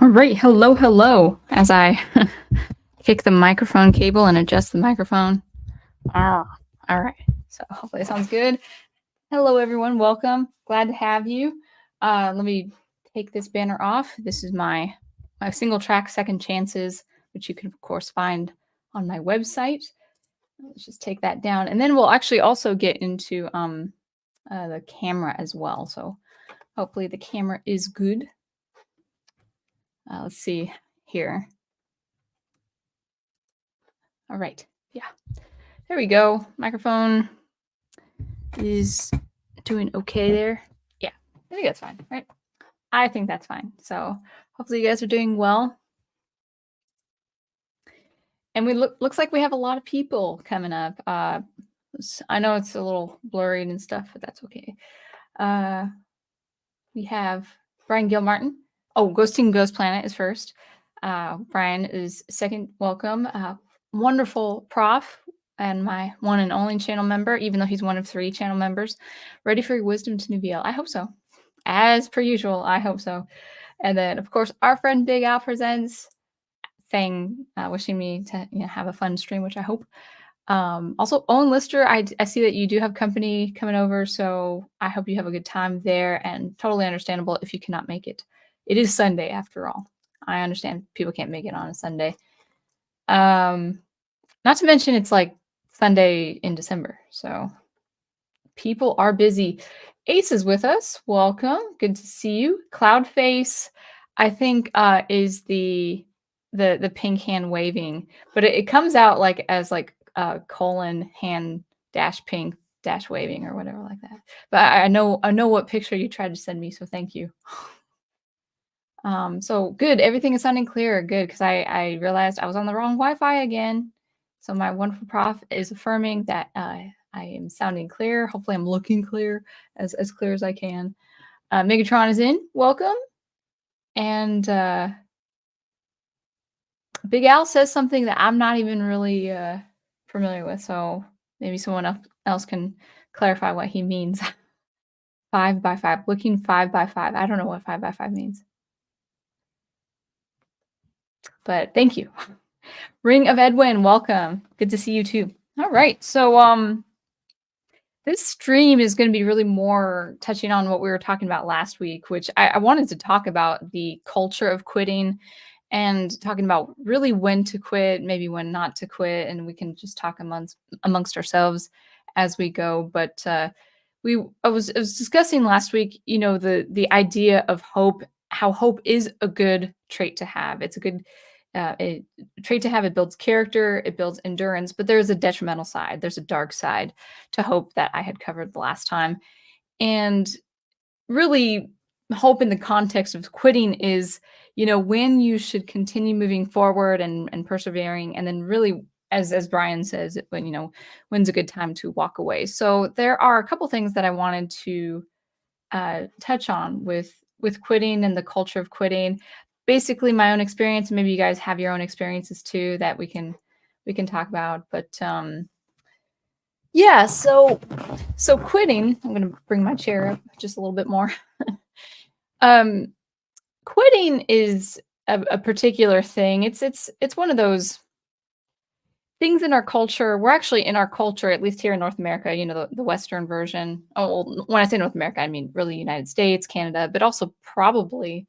All right, hello. As I kick the microphone cable and adjust the microphone. All right, so hopefully it sounds good. Hello, everyone. Welcome. Glad to have you. Let me take this banner off. This is my single track Second Chances, which you can of course find on my website. Let's just take that down, and then we'll actually also get into the camera as well. So hopefully the camera is good. Let's see here. All right. Yeah. There we go. Microphone is doing okay there. Yeah. I think that's fine, right? I think that's fine. So hopefully you guys are doing well. And looks like we have a lot of people coming up. I know it's a little blurry and stuff, but that's okay. We have Brian Gilmartin. Oh, Ghosting Ghost Planet is first. Brian is second. Welcome. Wonderful prof and my one and only channel member, even though he's one of 3 channel members. Ready for your wisdom to Nubiel? I hope so. As per usual, I hope so. And then, of course, our friend Big Al Presents saying, wishing me to have a fun stream, which I hope. Also, Owen Lister, I see that you do have company coming over, so I hope you have a good time there, and totally understandable if you cannot make it. It is Sunday after all. I understand people can't make it on a Sunday. Not to mention it's like Sunday in December, so people are busy. Ace is with us. Welcome. Good to see you. Cloudface, I think, is the pink hand waving, but it comes out like as like colon hand dash pink dash waving or whatever like that. But I know what picture you tried to send me, so thank you. So good. Everything is sounding clear. Good, because I realized I was on the wrong Wi-Fi again. So my wonderful prof is affirming that I am sounding clear. Hopefully I'm looking clear, as clear as I can. Megatron is in. Welcome. And Big Al says something that I'm not even really familiar with. So maybe someone else can clarify what he means. 5 by 5. Looking 5 by 5. I don't know what 5 by 5 means. But thank you. Ring of Edwin, welcome. Good to see you too. All right. So this stream is going to be really more touching on what we were talking about last week, which I wanted to talk about the culture of quitting and talking about really when to quit, maybe when not to quit, and we can just talk amongst ourselves as we go. But I was discussing last week, the idea of hope, how hope is a good trait to have. It's a good trait to have. It builds character, it builds endurance, but there's a detrimental side. There's a dark side to hope that I had covered the last time. And really, hope in the context of quitting is, when you should continue moving forward and persevering, and then really, as Brian says, when's a good time to walk away. So there are a couple things that I wanted to touch on with quitting and the culture of quitting. Basically my own experience, maybe you guys have your own experiences too that we can talk about. But yeah, so quitting, I'm going to bring my chair up just a little bit more. Quitting is a particular thing. It's one of those things in our culture. We're actually in our culture, at least here in North America, the Western version. Oh, well, when I say North America, I mean really United States, Canada, but also probably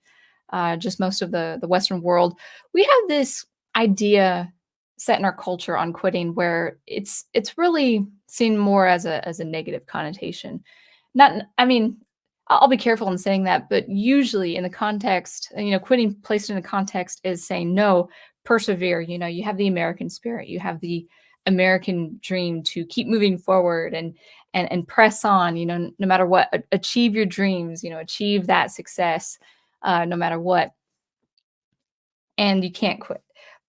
just most of the Western world. We have this idea set in our culture on quitting where it's really seen more as a negative connotation. I mean, I'll be careful in saying that, but usually in the context, quitting placed in the context is saying no, persevere. You have the American spirit, you have the American dream to keep moving forward and press on. No matter what, achieve your dreams. Achieve that success, no matter what. And you can't quit.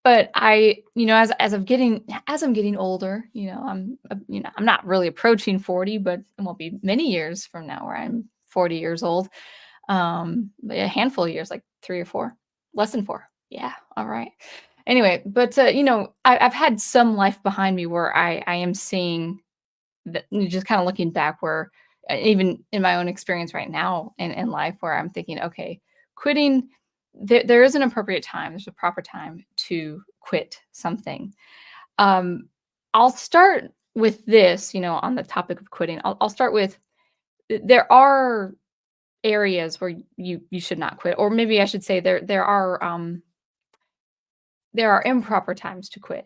But as I'm getting older, I'm not really approaching 40, but it won't be many years from now where I'm 40 years old. A handful of years, like 3 or 4, less than 4. Yeah. All right. Anyway, but I've had some life behind me where I am seeing that, just kind of looking back, where even in my own experience right now in life, where I'm thinking, okay, quitting there is an appropriate time. There's a proper time to quit something. Um, I'll start with this, on the topic of quitting. I'll start with there are areas where you should not quit, or maybe I should say there are improper times to quit.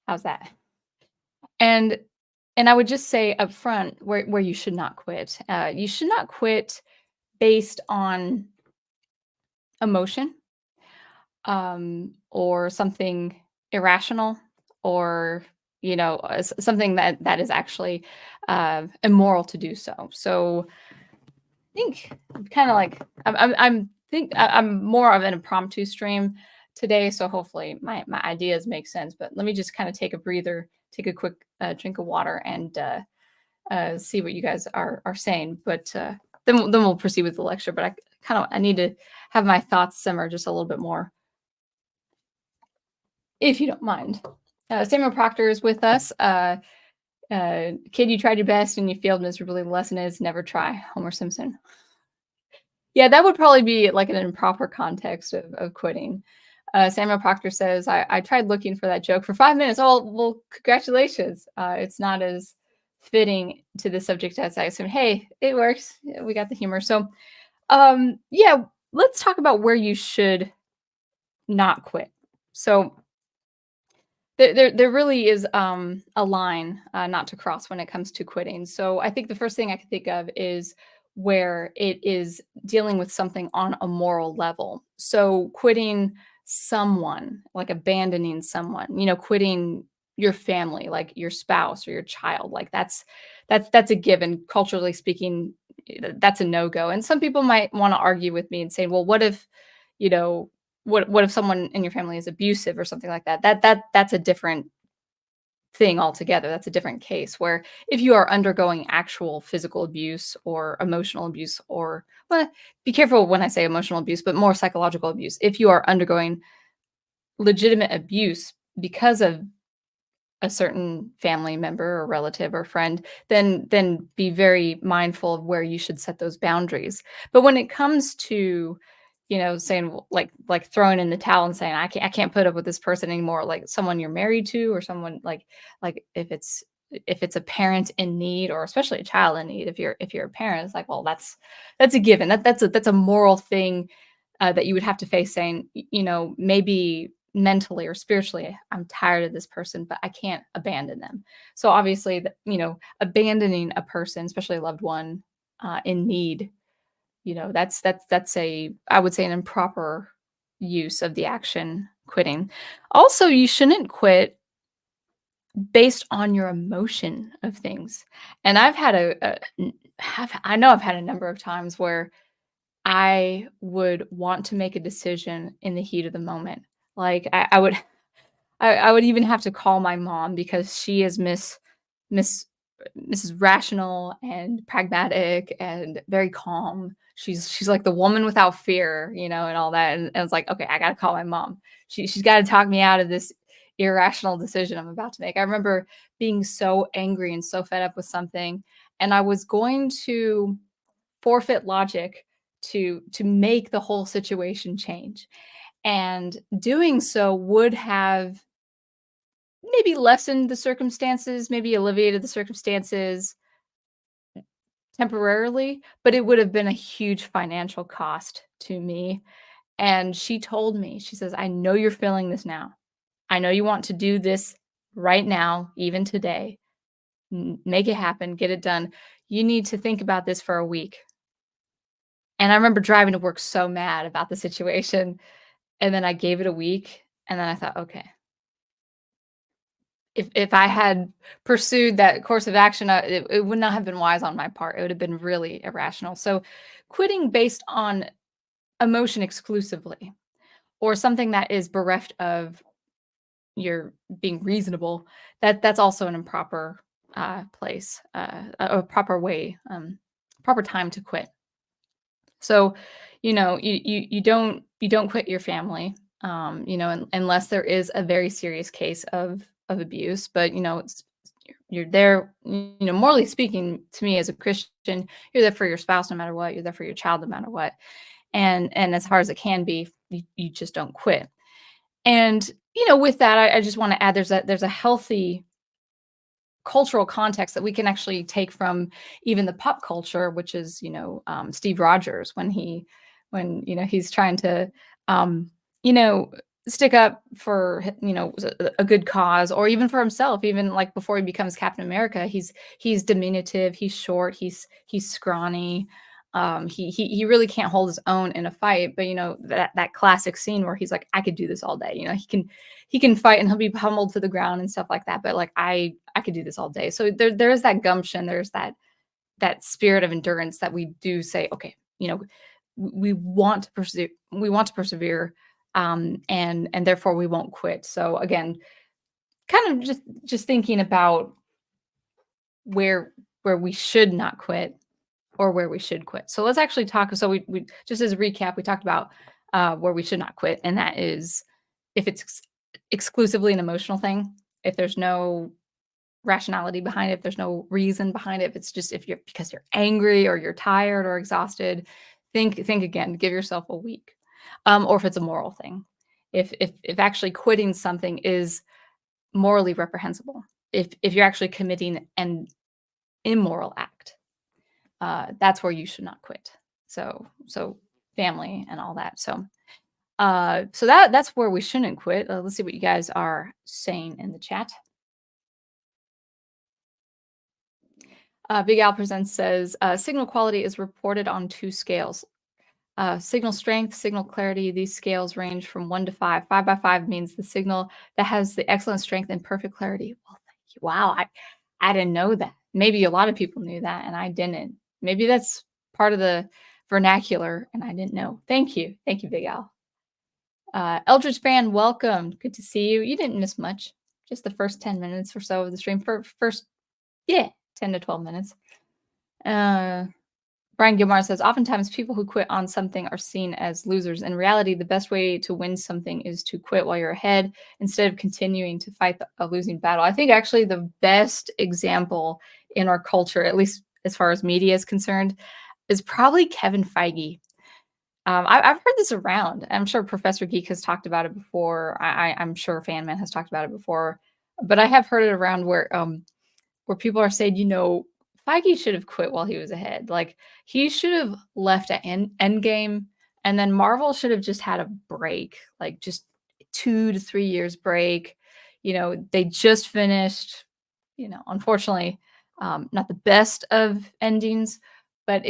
How's that? And and I would just say up front where you should not quit. You should not quit based on emotion, or something irrational, or something that is actually immoral to do so. So I think kind of like I'm more of an impromptu stream today, so hopefully my ideas make sense. But let me just kind of take a breather, take a quick drink of water, and see what you guys are saying. But then we'll proceed with the lecture. But I need to have my thoughts simmer just a little bit more, if you don't mind. Samuel Proctor is with us. Kid, you tried your best and you failed miserably. The lesson is never try. Homer Simpson. Yeah, that would probably be like an improper context of quitting. Samuel Proctor says, I tried looking for that joke for 5 minutes. Oh, well, congratulations. It's not as fitting to the subject as I assumed. Hey, it works. We got the humor. So, yeah, let's talk about where you should not quit. So, there really is a line not to cross when it comes to quitting. So I think the first thing I can think of is where it is dealing with something on a moral level. So quitting someone, like abandoning someone, quitting your family, like your spouse or your child, like that's a given. Culturally speaking, that's a no-go. And some people might want to argue with me and say, well, what if, you know, what if someone in your family is abusive or something like that? That's a different thing altogether. That's a different case where if you are undergoing actual physical abuse or emotional abuse, or well, be careful when I say emotional abuse, but more psychological abuse. If you are undergoing legitimate abuse because of a certain family member or relative or friend, then be very mindful of where you should set those boundaries. But when it comes to, saying like throwing in the towel and saying I can't put up with this person anymore, like someone you're married to, or someone like if it's a parent in need, or especially a child in need, if you're a parent, it's like, well, that's a given. That's a moral thing that you would have to face, saying, maybe mentally or spiritually, I'm tired of this person, but I can't abandon them. So obviously, abandoning a person, especially a loved one in need, that's I would say, an improper use of the action quitting. Also, you shouldn't quit based on your emotion of things. And I know I've had a number of times where I would want to make a decision in the heat of the moment. Like I would even have to call my mom because she is Miss Mrs. Rational and pragmatic and very calm. She's like the woman without fear, and all that. And it's like, okay, I gotta call my mom. She's got to talk me out of this irrational decision I'm about to make. I remember being so angry and so fed up with something, and I was going to forfeit logic to make the whole situation change. And doing so would have maybe lessened the circumstances, maybe alleviated the circumstances temporarily, but it would have been a huge financial cost to me. And she told me, she says, I know you're feeling this now. I know you want to do this right now, even today. Make it happen, get it done. You need to think about this for a week. And I remember driving to work so mad about the situation. And then I gave it a week. And then I thought, okay, if I had pursued that course of action, it would not have been wise on my part. It would have been really irrational. So quitting based on emotion exclusively, or something that is bereft of your being reasonable, that's also an improper place, a proper way, proper time to quit. So, you don't quit your family, unless there is a very serious case of abuse. But you're there. Morally speaking, to me as a Christian, you're there for your spouse no matter what. You're there for your child no matter what. and as hard as it can be, you just don't quit. And, with that, I just wanna add there's a healthy cultural context that we can actually take from even the pop culture, which is, Steve Rogers when he's trying to, um, you know, stick up for a good cause, or even for himself. Even like before he becomes Captain America, he's diminutive, he's short, he's scrawny. He really can't hold his own in a fight. But that classic scene where he's like, I could do this all day. He can fight and he'll be pummeled to the ground and stuff like that. But like I could do this all day. So there's that gumption, there's that spirit of endurance that we do say, okay, we want to pursue, we want to persevere, and therefore we won't quit. So again, kind of just thinking about where we should not quit or where we should quit. So let's actually talk. So we just as a recap, we talked about where we should not quit, and that is if it's exclusively an emotional thing, if there's no rationality behind it, if there's no reason behind it, if it's just if you're because you're angry or you're tired or exhausted, think again, give yourself a week. Or if it's a moral thing. If actually quitting something is morally reprehensible, if you're actually committing an immoral act, that's where you should not quit. So family and all that. So that's where we shouldn't quit. Let's see what you guys are saying in the chat. Big Al Presents says signal quality is reported on two scales. Signal strength, signal clarity. These scales range from 1 to 5. 5 by 5 means the signal that has the excellent strength and perfect clarity. Well, thank you. Wow, I didn't know that. Maybe a lot of people knew that, and I didn't. Maybe that's part of the vernacular, and I didn't know. Thank you, Big Al. Eldridge fan, welcome. Good to see you. You didn't miss much. Just the first 10 minutes or so of the stream. First, yeah, 10 to 12 minutes. Brian Gilmar says, oftentimes people who quit on something are seen as losers. In reality, the best way to win something is to quit while you're ahead instead of continuing to fight a losing battle. I think actually the best example in our culture, at least as far as media is concerned, is probably Kevin Feige. I've heard this around. I'm sure Professor Geek has talked about it before. I'm sure Fan Man has talked about it before. But I have heard it around where people are saying, Feige should have quit while he was ahead. Like he should have left at Endgame, and then Marvel should have just had a break, like just 2 to 3 years break. They just finished. Unfortunately, not the best of endings, but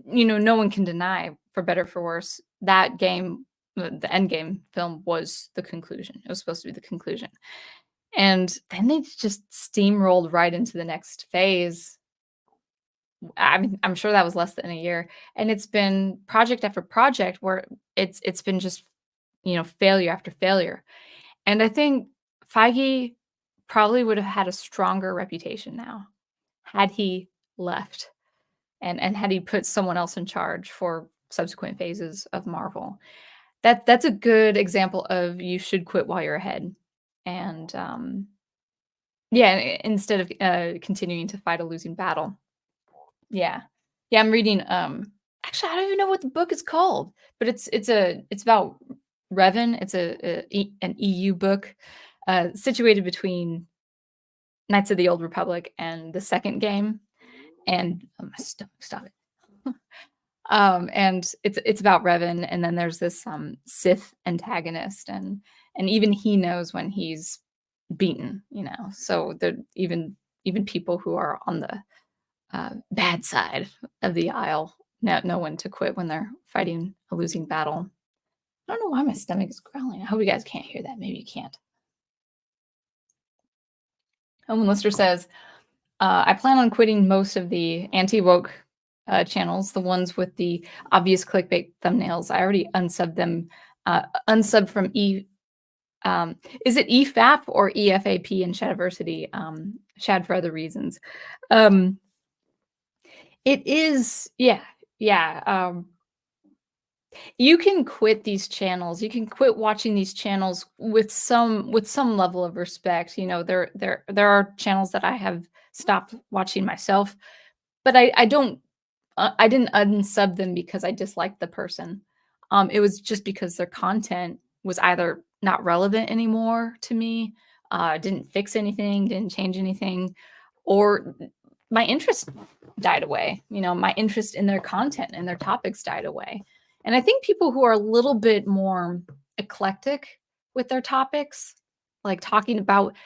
no one can deny, for better or for worse, that game, the Endgame film was the conclusion. It was supposed to be the conclusion. And then they just steamrolled right into the next phase. I mean, I'm sure that was less than a year, and it's been project after project where it's been just, failure after failure. And I think Feige probably would have had a stronger reputation now had he left and had he put someone else in charge for subsequent phases of Marvel. That's a good example of you should quit while you're ahead. And yeah, instead of continuing to fight a losing battle. Yeah. Yeah, I'm reading, actually, I don't even know what the book is called, but it's about Revan. It's an EU book, situated between Knights of the Old Republic and the second game, and oh, my stomach, stop it. And it's about Revan, and then there's this, Sith antagonist, and even he knows when he's beaten, so there even people who are on the bad side of the aisle know when to quit when they're fighting a losing battle. I don't know why my stomach is growling. I hope you guys can't hear that. Maybe you can't. Home Lister says, I plan on quitting most of the anti-woke channels, the ones with the obvious clickbait thumbnails. I already unsubbed them. Unsubbed from is it EFAP or EFAP in Shadiversity? Shad for other reasons. It is, yeah. You can quit these channels. You can quit watching these channels with some level of respect. There are channels that I have stopped watching myself, but I didn't unsub them because I disliked the person. It was just because their content was either not relevant anymore to me, didn't fix anything, didn't change anything, or my interest died away. My interest in their content and their topics died away. And I think people who are a little bit more eclectic with their topics, like talking about,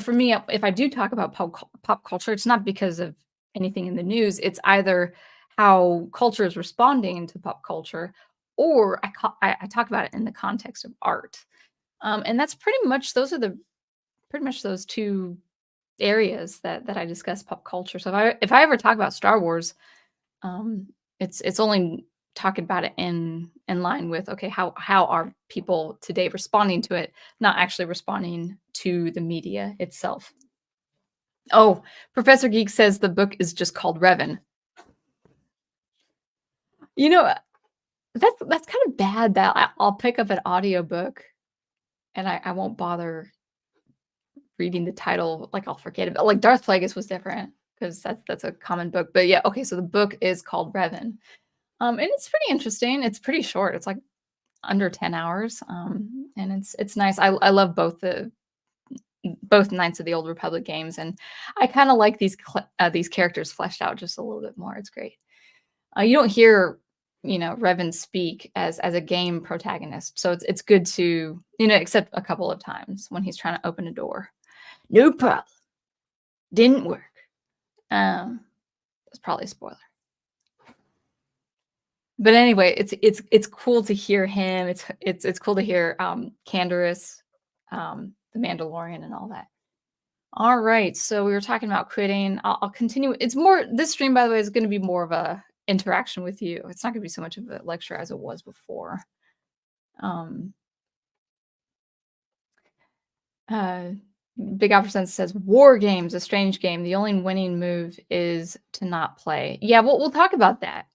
for me, if I do talk about pop culture, it's not because of anything in the news. It's either how culture is responding to pop culture, or I talk about it in the context of art. And that's pretty much those two areas that I discuss pop culture. So if I ever talk about Star Wars, um, it's only talking about it in line with, okay, how are people today responding to it, not actually responding to the media itself. Oh, Professor Geek says the book is just called Revan. You know, that's kind of bad that I'll pick up an audiobook and I won't bother reading the title, like, I'll forget about, like, Darth Plagueis was different because that's a common book, but yeah, okay, so the book is called Revan, and it's pretty interesting, it's pretty short, it's, like, under 10 hours, and it's nice. I love both Knights of the Old Republic games, and I kinda like these characters fleshed out just a little bit more, it's great. You don't hear, Revan speak as a game protagonist, so it's good to, except a couple of times when he's trying to open a door. "No problem. Didn't work." Um, that's probably a spoiler. But anyway, it's cool to hear him. It's cool to hear, Canderous, the Mandalorian, and all that. Alright, so we were talking about quitting. I'll continue. It's more this stream, by the way, is gonna be more of a interaction with you. It's not gonna be so much of a lecture as it was before. Um, uh, Big Alpha Sense says, "War games, a strange game. The only winning move is to not play." Yeah, we'll talk about that.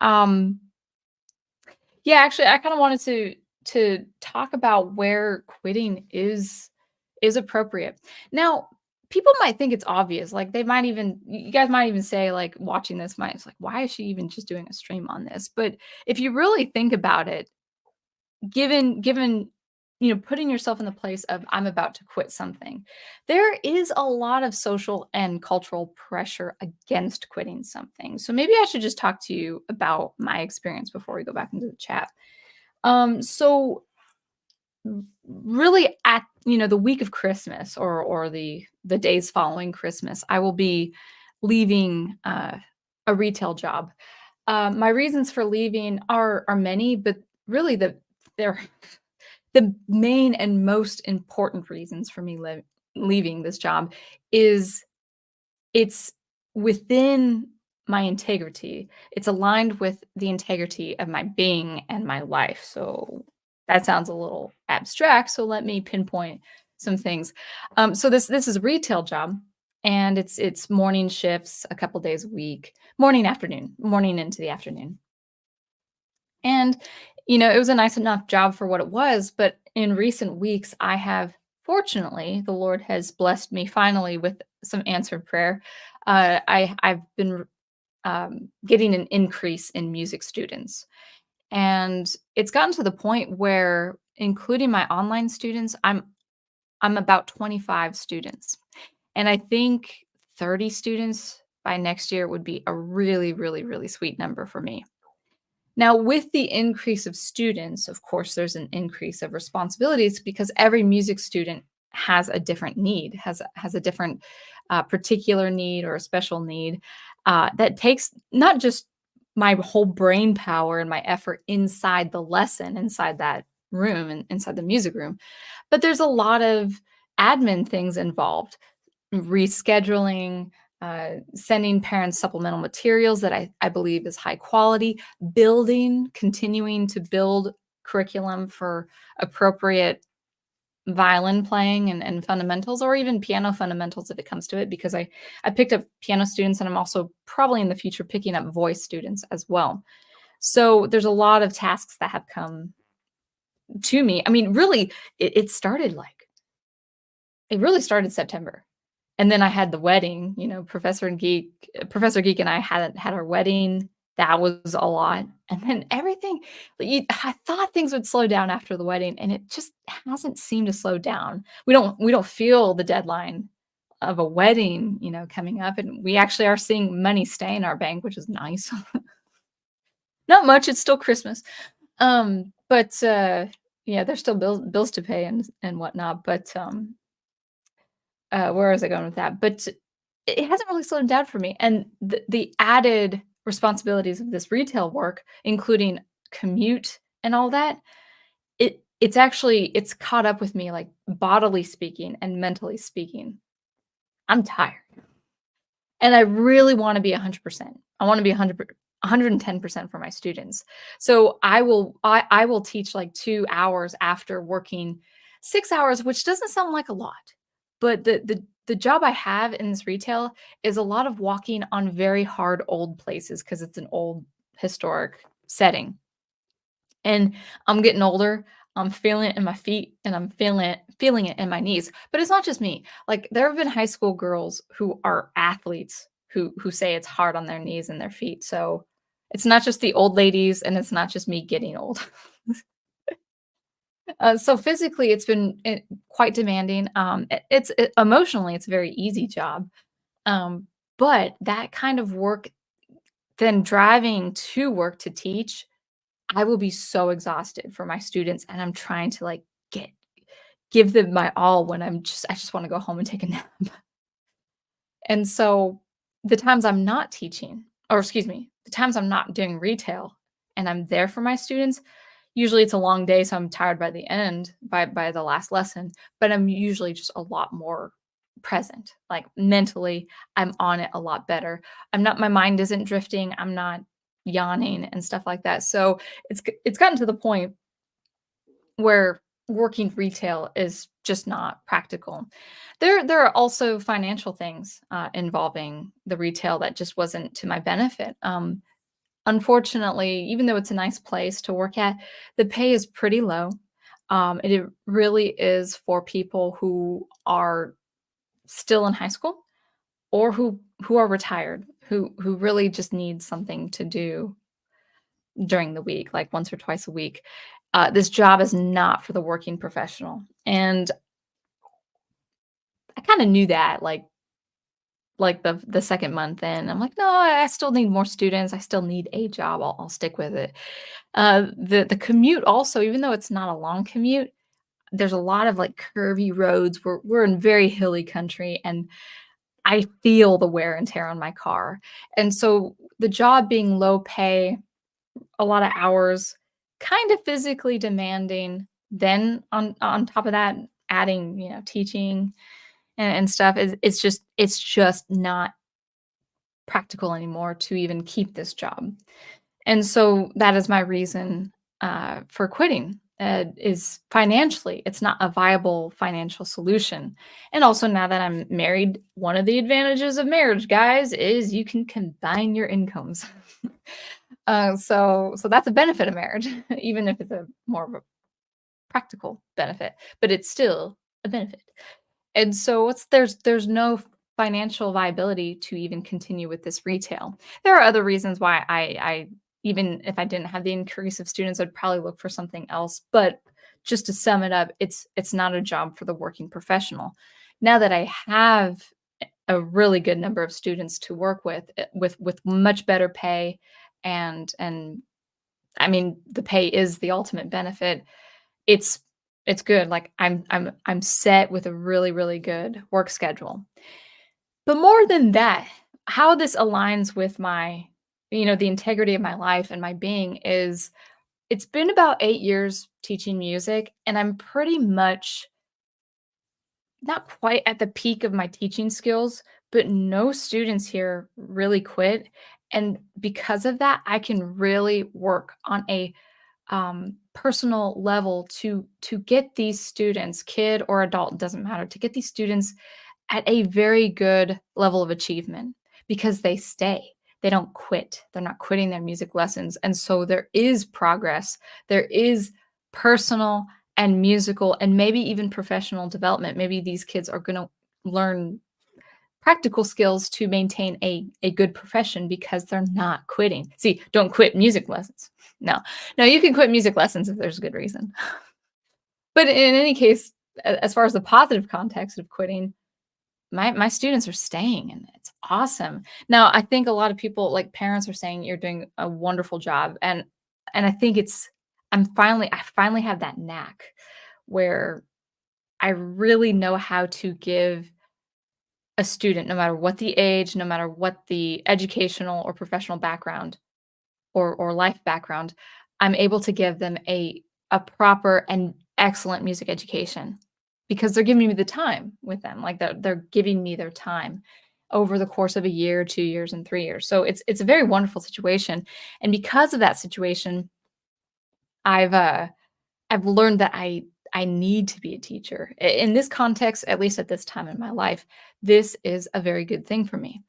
Yeah, actually, I kinda wanted to talk about where quitting is appropriate. Now, people might think it's obvious, like, they might even you guys might even say, like, watching this might it's like, "Why is she even just doing a stream on this?" But if you really think about it, given, putting yourself in the place of, "I'm about to quit something," there is a lot of social and cultural pressure against quitting something. So maybe I should just talk to you about my experience before we go back into the chat. So really at, the week of Christmas or the days following Christmas, I will be leaving, a retail job. My reasons for leaving are many, but really they're the main and most important reasons for me leaving this job is it's within my integrity. It's aligned with the integrity of my being and my life. So that sounds a little abstract. So let me pinpoint some things. So this is a retail job, and it's morning shifts, a couple days a week, morning into the afternoon. And it was a nice enough job for what it was. But in recent weeks, fortunately, the Lord has blessed me finally with some answered prayer. I've been getting an increase in music students. And it's gotten to the point where, including my online students, I'm about 25 students. And I think 30 students by next year would be a really, really, really sweet number for me. Now, with the increase of students, of course, there's an increase of responsibilities because every music student has a different need, has a different particular need or a special need that takes not just my whole brain power and my effort inside the lesson, inside that room, and inside the music room, but there's a lot of admin things involved, rescheduling, sending parents supplemental materials that I believe is high quality, continuing to build curriculum for appropriate violin playing and fundamentals, or even piano fundamentals if it comes to it, because I picked up piano students, and I'm also probably in the future picking up voice students as well. So there's a lot of tasks that have come to me. I mean, really, it really started September. And then I had the wedding, Professor Geek and I had our wedding That was a lot, and then everything I thought things would slow down after the wedding, and it just hasn't seemed to slow down. We don't feel the deadline of a wedding, coming up, and we actually are seeing money stay in our bank, which is nice. Not much, it's still Christmas. But, yeah, there's still bills to pay and whatnot, but, where was I going with that? But it hasn't really slowed down for me, and the added responsibilities of this retail work, including commute and all that, it's caught up with me, like, bodily speaking and mentally speaking. I'm tired, and I really wanna be 100%. I wanna be 110% for my students. So I will teach, like, 2 hours after working 6 hours, which doesn't sound like a lot, but the job I have in this retail is a lot of walking on very hard old places because it's an old historic setting. And I'm getting older. I'm feeling it in my feet and I'm feeling it in my knees. But it's not just me. Like there have been high school girls who are athletes who say it's hard on their knees and their feet. So it's not just the old ladies and it's not just me getting old. So physically, it's been quite demanding. Emotionally, it's a very easy job. Um, but that kind of work, then driving to work to teach, I will be so exhausted for my students, and I'm trying to like get give them my all when I just want to go home and take a nap. And so the times I'm not teaching, or excuse me, the times I'm not doing retail and I'm there for my students, usually it's a long day, so I'm tired by the end, by the last lesson, but I'm usually just a lot more present. Like mentally, I'm on it a lot better. My mind isn't drifting, I'm not yawning and stuff like that. So it's gotten to the point where working retail is just not practical. There are also financial things, involving the retail that just wasn't to my benefit. Unfortunately, even though it's a nice place to work at, the pay is pretty low. It really is for people who are still in high school or who are retired, who really just need something to do during the week, like once or twice a week. This job is not for the working professional, and I kinda knew that, like the second month in. I'm like, "No, I still need more students. I still need a job. I'll stick with it." The commute also, even though it's not a long commute, there's a lot of, like, curvy roads. We're in very hilly country, and I feel the wear and tear on my car. And so the job being low pay, a lot of hours, kind of physically demanding, then on top of that, adding, teaching and stuff is it's just not practical anymore to even keep this job. And so that is my reason, for quitting, is financially, it's not a viable financial solution. And also now that I'm married, one of the advantages of marriage, guys, is you can combine your incomes. So that's a benefit of marriage, even if it's a more of a practical benefit, but it's still a benefit. And so there's no financial viability to even continue with this retail. There are other reasons why I even if I didn't have the increase of students, I'd probably look for something else. But just to sum it up, it's not a job for the working professional. Now that I have a really good number of students to work with, with much better pay, and I mean the pay is the ultimate benefit. It's it's good. Like I'm set with a really, really good work schedule. But more than that, how this aligns with my, the integrity of my life and my being is it's been about 8 years teaching music, and I'm pretty much not quite at the peak of my teaching skills, but no students here really quit. And because of that, I can really work on a personal level to get these students, kid or adult, doesn't matter, to get these students at a very good level of achievement because they stay. They don't quit. They're not quitting their music lessons. And so there is progress. There is personal and musical and maybe even professional development. Maybe these kids are going to learn practical skills to maintain a good profession because they're not quitting. See, don't quit music lessons. No, no, you can quit music lessons if there's a good reason. But in any case, as far as the positive context of quitting, my students are staying, and it's awesome. Now, I think a lot of people, like parents, are saying you're doing a wonderful job, and I think I finally have that knack where I really know how to give a student, no matter what the age, no matter what the educational or professional background or life background, I'm able to give them a proper and excellent music education because they're giving me the time with them. Like they're giving me their time over the course of a year, 2 years, and 3 years. So it's a very wonderful situation. And because of that situation, I've uh I've learned that I need to be a teacher. In this context, at least at this time in my life, this is a very good thing for me.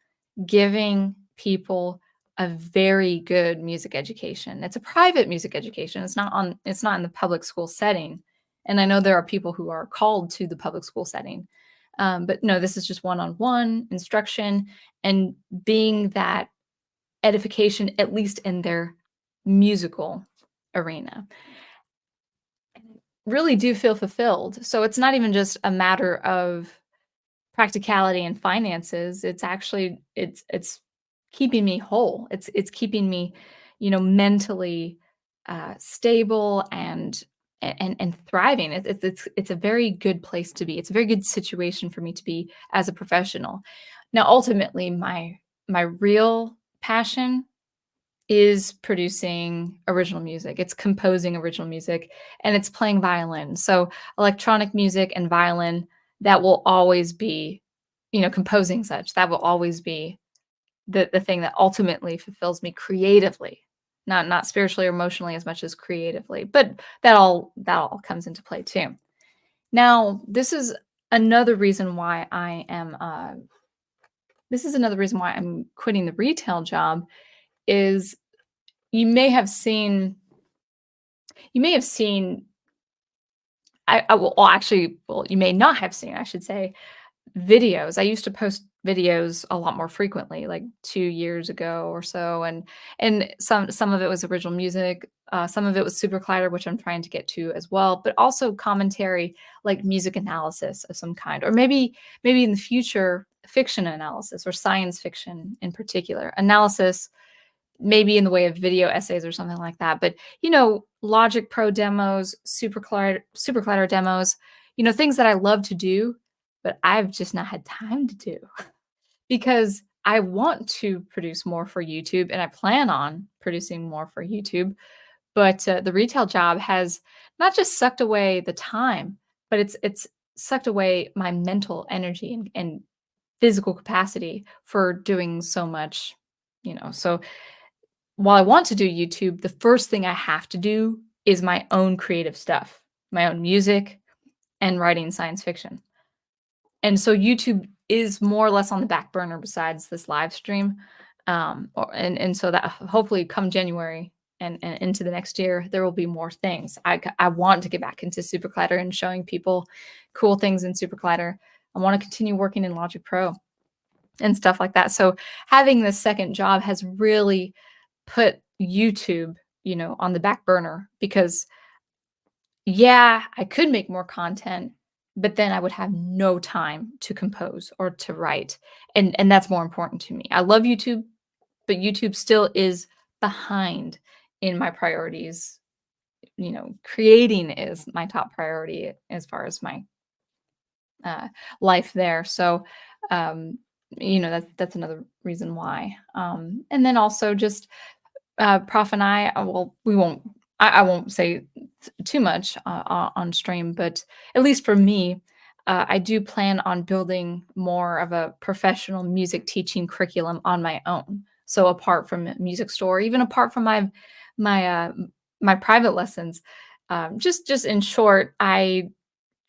Giving people a very good music education. It's a private music education. It's not in the public school setting. And I know there are people who are called to the public school setting. But no, this is just one-on-one instruction and being that edification, at least in their musical arena, really do feel fulfilled. So it's not even just a matter of practicality and finances. It's actually it's keeping me whole. It's keeping me, mentally stable and thriving. It's a very good place to be. It's a very good situation for me to be as a professional. Now, ultimately, my real passion is producing original music. It's composing original music and it's playing violin. So electronic music and violin, that will always be, composing such, that will always be the thing that ultimately fulfills me creatively. Not spiritually or emotionally as much as creatively, but that all comes into play too. Now, another reason why I'm quitting the retail job is you may have seen you may have seen I will well, actually, well, you may not have seen, I should say, videos. I used to post videos a lot more frequently, like 2 years ago or so, and some of it was original music, some of it was SuperCollider, which I'm trying to get to as well, but also commentary, like music analysis of some kind, or maybe in the future, fiction analysis or science fiction in particular. Analysis maybe in the way of video essays or something like that. But, Logic Pro demos, SuperCollider demos, things that I love to do, but I've just not had time to do because I want to produce more for YouTube and I plan on producing more for YouTube. But the retail job has not just sucked away the time, but it's sucked away my mental energy and physical capacity for doing so much, So while I want to do YouTube, the first thing I have to do is my own creative stuff, my own music and writing science fiction. And so YouTube is more or less on the back burner besides this live stream. And so that hopefully come January and into the next year, there will be more things. I want to get back into SuperCollider and showing people cool things in SuperCollider. I want to continue working in Logic Pro and stuff like that. So having this second job has really put YouTube, on the back burner because yeah, I could make more content, but then I would have no time to compose or to write. And that's more important to me. I love YouTube, but YouTube still is behind in my priorities. Creating is my top priority as far as my life there. So that's another reason why. And then also just Prof and I, well, I won't say too much on stream, but at least for me, I do plan on building more of a professional music teaching curriculum on my own. So apart from music store, even apart from my my private lessons, just in short, I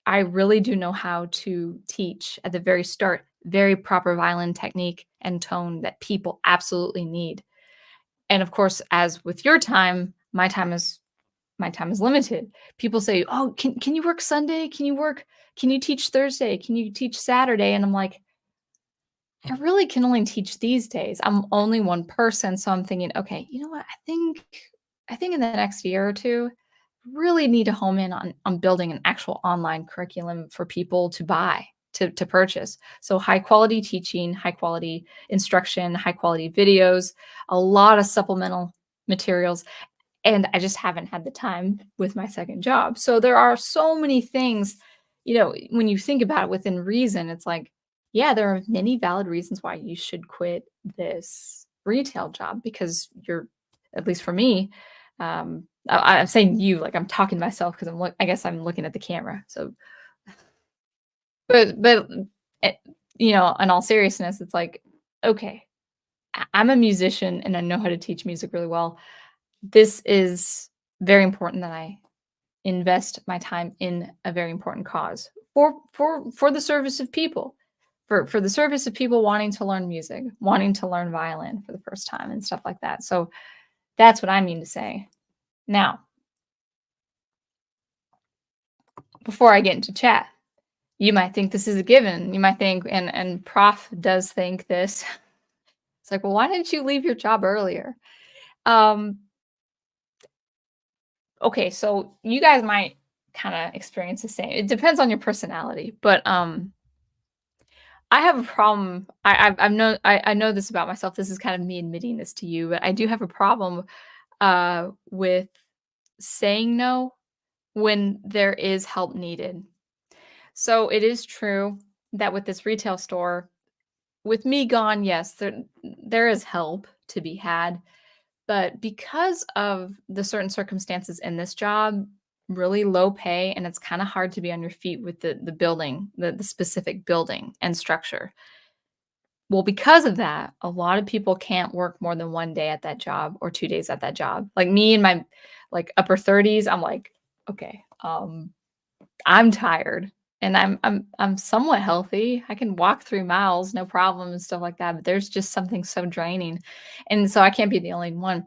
really do know how to teach at the very start, very proper violin technique and tone that people absolutely need. And of course, as with your time, my time is limited. People say, "Oh, can you work Sunday? Can you teach Thursday? Can you teach Saturday?" And I'm like, I really can only teach these days. I'm only one person, so I'm thinking, okay, you know what? I think in the next year or two, really need to home in on building an actual online curriculum for people to buy, to purchase. So high quality teaching, high quality instruction, high quality videos, a lot of supplemental materials, and I just haven't had the time with my second job. So there are so many things, when you think about it within reason, it's like, yeah, there are many valid reasons why you should quit this retail job because you're, at least for me, I'm saying you, like I'm talking to myself because I guess I'm looking at the camera. So, but eh, in all seriousness, it's like, okay, I'm a musician and I know how to teach music really well. This is very important that I invest my time in a very important cause for the service of people, for the service of people wanting to learn music, wanting to learn violin for the first time and stuff like that. So that's what I mean to say. Now, before I get into chat, you might think this is a given. You might think, and Prof does think this. It's like, well, why didn't you leave your job earlier? Um, okay, so you guys might kind of experience the same. It depends on your personality, but I have a problem. I know this about myself. This is kind of me admitting this to you, but I do have a problem with saying no when there is help needed. So it is true that with this retail store, with me gone, yes, there is help to be had. But because of the certain circumstances in this job, really low pay, and it's kind of hard to be on your feet with the building, the specific building and structure. Well, because of that, a lot of people can't work more than 1 day at that job or 2 days at that job. Like me in my like upper 30s, I'm like, okay, I'm tired and I'm somewhat healthy. I can walk 3 miles, no problem and stuff like that, but there's just something so draining. And so I can't be the only one.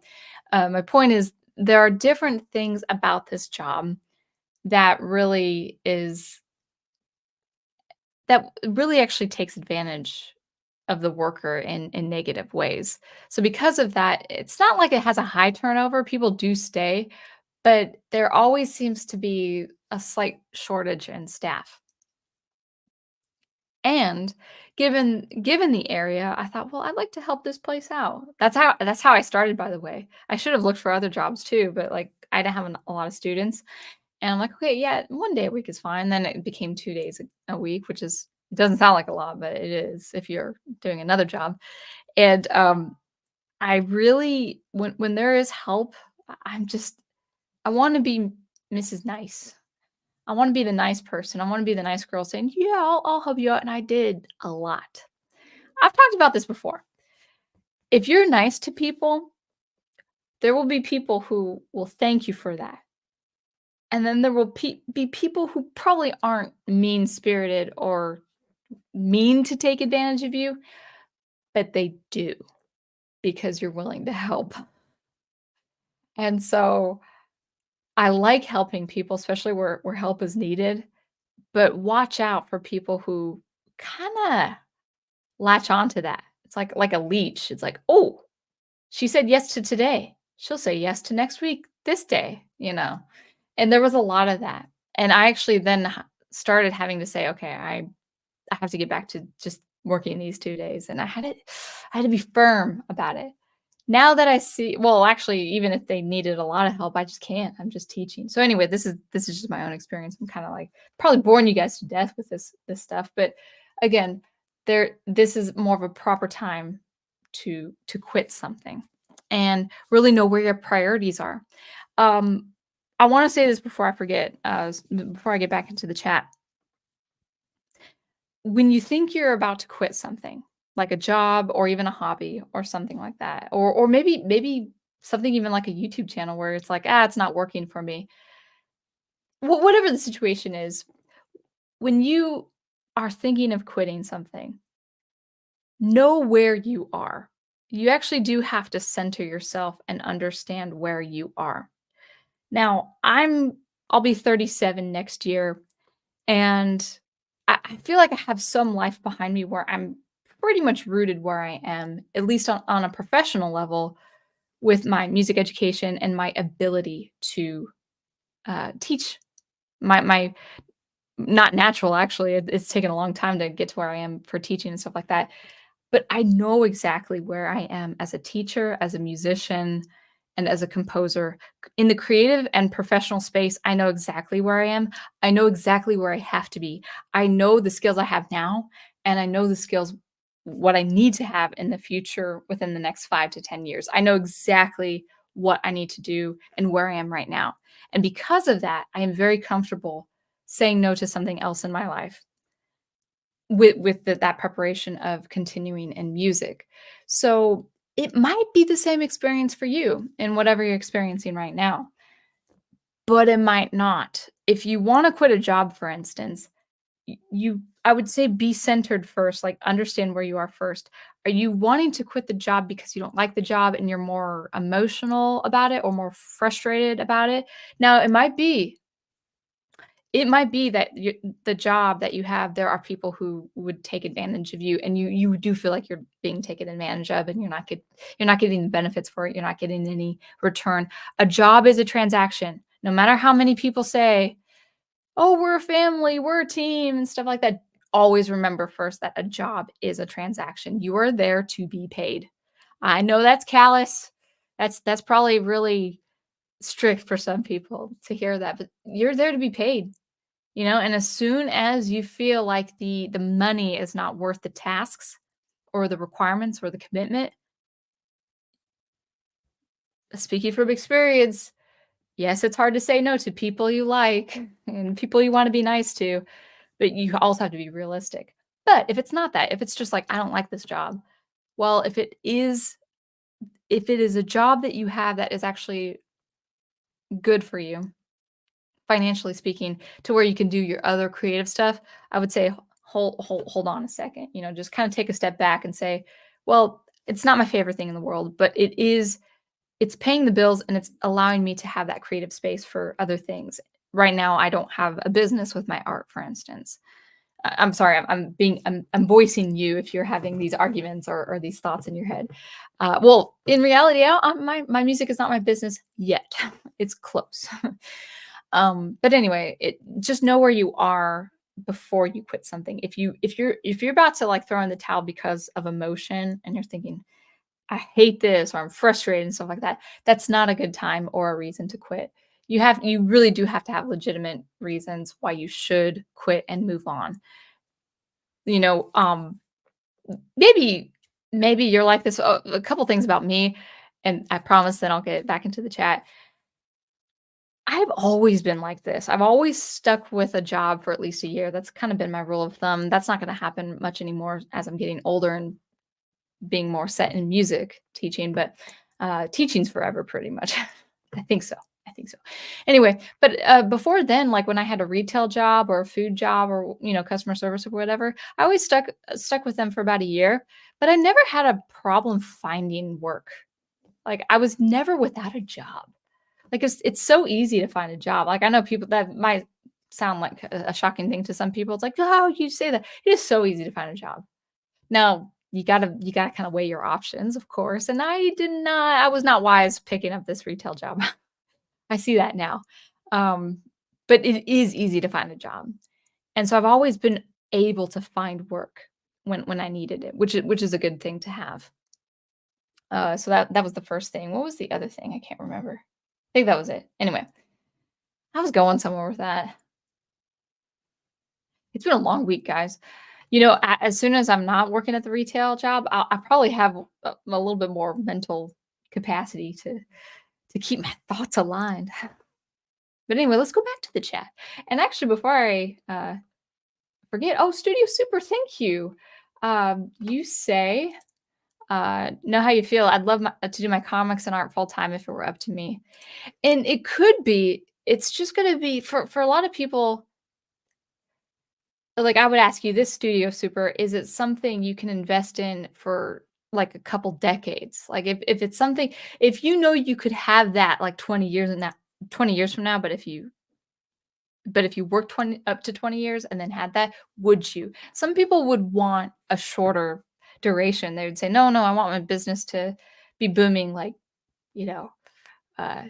My point is there are different things about this job that really actually takes advantage of the worker in negative ways. So because of that, it's not like it has a high turnover. People do stay, but there always seems to be a slight shortage in staff. And given the area, I thought, well, I'd like to help this place out. That's how I started, by the way. I should have looked for other jobs too, but like I didn't have a lot of students. And I'm like, okay, yeah, 1 day a week is fine. Then it became 2 days a week, which is it doesn't sound like a lot, but it is if you're doing another job. And I really when there is help, I want to be Mrs. Nice. I want to be the nice person. I want to be the nice girl saying, "Yeah, I'll help you out." And I did a lot. I've talked about this before. If you're nice to people, there will be people who will thank you for that. And then there will be people who probably aren't mean-spirited or mean to take advantage of you, but they do because you're willing to help. And so I like helping people, especially where help is needed, but watch out for people who kinda latch onto that. It's like a leech. It's like, "Oh, she said yes to today. She'll say yes to next week, this day," you know? And there was a lot of that. And I actually then started having to say, "Okay, I have to get back to just working these 2 days," and I had to be firm about it. Now that I see well, actually, even if they needed a lot of help, I just can't. I'm just teaching. So anyway, this is just my own experience. I'm kinda, like, probably boring you guys to death with this stuff, but again, this is more of a proper time to quit something and really know where your priorities are. Um, I wanna say this before I forget, before I get back into the chat. When you think you're about to quit something, like a job or even a hobby or something like that, or maybe something even like a YouTube channel where it's like, "Ah, it's not working for me." Whatever the situation is, when you are thinking of quitting something, know where you are. You actually do have to center yourself and understand where you are. Now, I'll be 37 next year, and I feel like I have some life behind me where I'm pretty much rooted where I am, at least on a professional level, with my music education and my ability to teach. My not natural, actually. It's taken a long time to get to where I am for teaching and stuff like that. But I know exactly where I am as a teacher, as a musician, and as a composer. In the creative and professional space, I know exactly where I am. I know exactly where I have to be. I know the skills I have now, and I know the skills what I need to have in the future within the next 5 to 10 years. I know exactly what I need to do and where I am right now. And because of that, I am very comfortable saying no to something else in my life with that preparation of continuing in music. So, it might be the same experience for you in whatever you're experiencing right now, but it might not. If you wanna quit a job, for instance, you I would say be centered first, like, understand where you are first. Are you wanting to quit the job because you don't like the job and you're more emotional about it or more frustrated about it? Now, it might be that the job that you have, there are people who would take advantage of you, and you do feel like you're being taken advantage of, and you're not getting the benefits for it. You're not getting any return. A job is a transaction. No matter how many people say, "Oh, we're a family, we're a team," and stuff like that. Always remember first that a job is a transaction. You are there to be paid. I know that's callous. That's probably really strict for some people to hear that, but you're there to be paid. And as soon as you feel like the money is not worth the tasks or the requirements or the commitment, speaking from experience, yes, it's hard to say no to people you like and people you wanna be nice to, but you also have to be realistic. But if it's not that, if it's just like, "I don't like this job," well, if it is a job that you have that is actually good for you, financially speaking, to where you can do your other creative stuff, I would say hold on a second, just kind of take a step back and say, well, it's not my favorite thing in the world, but it's paying the bills and it's allowing me to have that creative space for other things. Right now, I don't have a business with my art, for instance. I'm sorry, I'm voicing you if you're having these arguments or these thoughts in your head. Well, in reality, my music is not my business yet. It's close. But anyway, just know where you are before you quit something. If you're about to like throw in the towel because of emotion and you're thinking, I hate this or I'm frustrated and stuff like that, that's not a good time or a reason to quit. You really do have to have legitimate reasons why you should quit and move on. You know, maybe you're like this. A couple things about me, and I promise then I'll get back into the chat. I've always been like this. I've always stuck with a job for at least a year. That's kind of been my rule of thumb. That's not going to happen much anymore as I'm getting older and being more set in music teaching, but teaching's forever pretty much. I think so. I think so. Anyway, but before then, like when I had a retail job or a food job or customer service or whatever, I always stuck with them for about a year, but I never had a problem finding work. Like I was never without a job. Like, it's so easy to find a job. Like, I know people that might sound like a shocking thing to some people. It's like, "How you say that?" It is so easy to find a job. Now, you gotta kinda weigh your options, of course, and I was not wise picking up this retail job. I see that now. Um, but it is easy to find a job. And so I've always been able to find work when I needed it, which is a good thing to have. So that was the first thing. What was the other thing? I can't remember. I think that was it. Anyway, I was going somewhere with that. It's been a long week, guys. As soon as I'm not working at the retail job, I probably have a little bit more mental capacity to keep my thoughts aligned. But anyway, let's go back to the chat. And actually, before I forget, oh, Studio Super, thank you. You say, know how you feel. I'd love to do my comics and art full time if it were up to me. And it could be. It's just going to be for a lot of people. Like, I would ask you this, Studio Super, is it something you can invest in for, like, a couple decades? Like, if it's something if you could have that, like, 20 years from now, but if you worked 20 up to 20 years and then had that, would you? Some people would want a shorter duration. They would say, "No, no, I want my business to be booming like, you know, uh,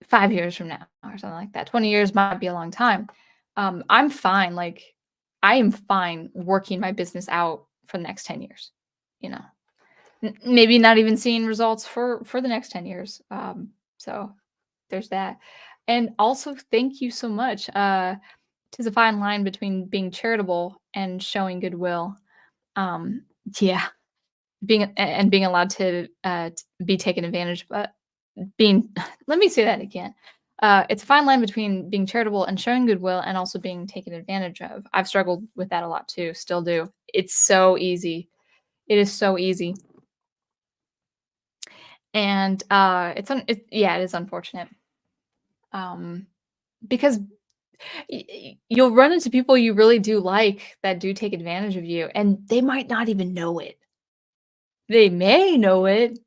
5 years from now or something like that. 20 years might be a long time." I'm fine, like, I am fine working my business out for the next 10 years, you know? Maybe not even seeing results for the next 10 years. So there's that. And also, thank you so much. "'Tis a fine line between being charitable and showing goodwill." Um, yeah, being allowed to, be taken advantage of, being let me say that again. It's a fine line between being charitable and showing goodwill and also being taken advantage of. I've struggled with that a lot too, still do. It's so easy. It is so easy. And, yeah, it is unfortunate. Um, because you'll run into people you really do like that do take advantage of you, and they might not even know it. They may know it,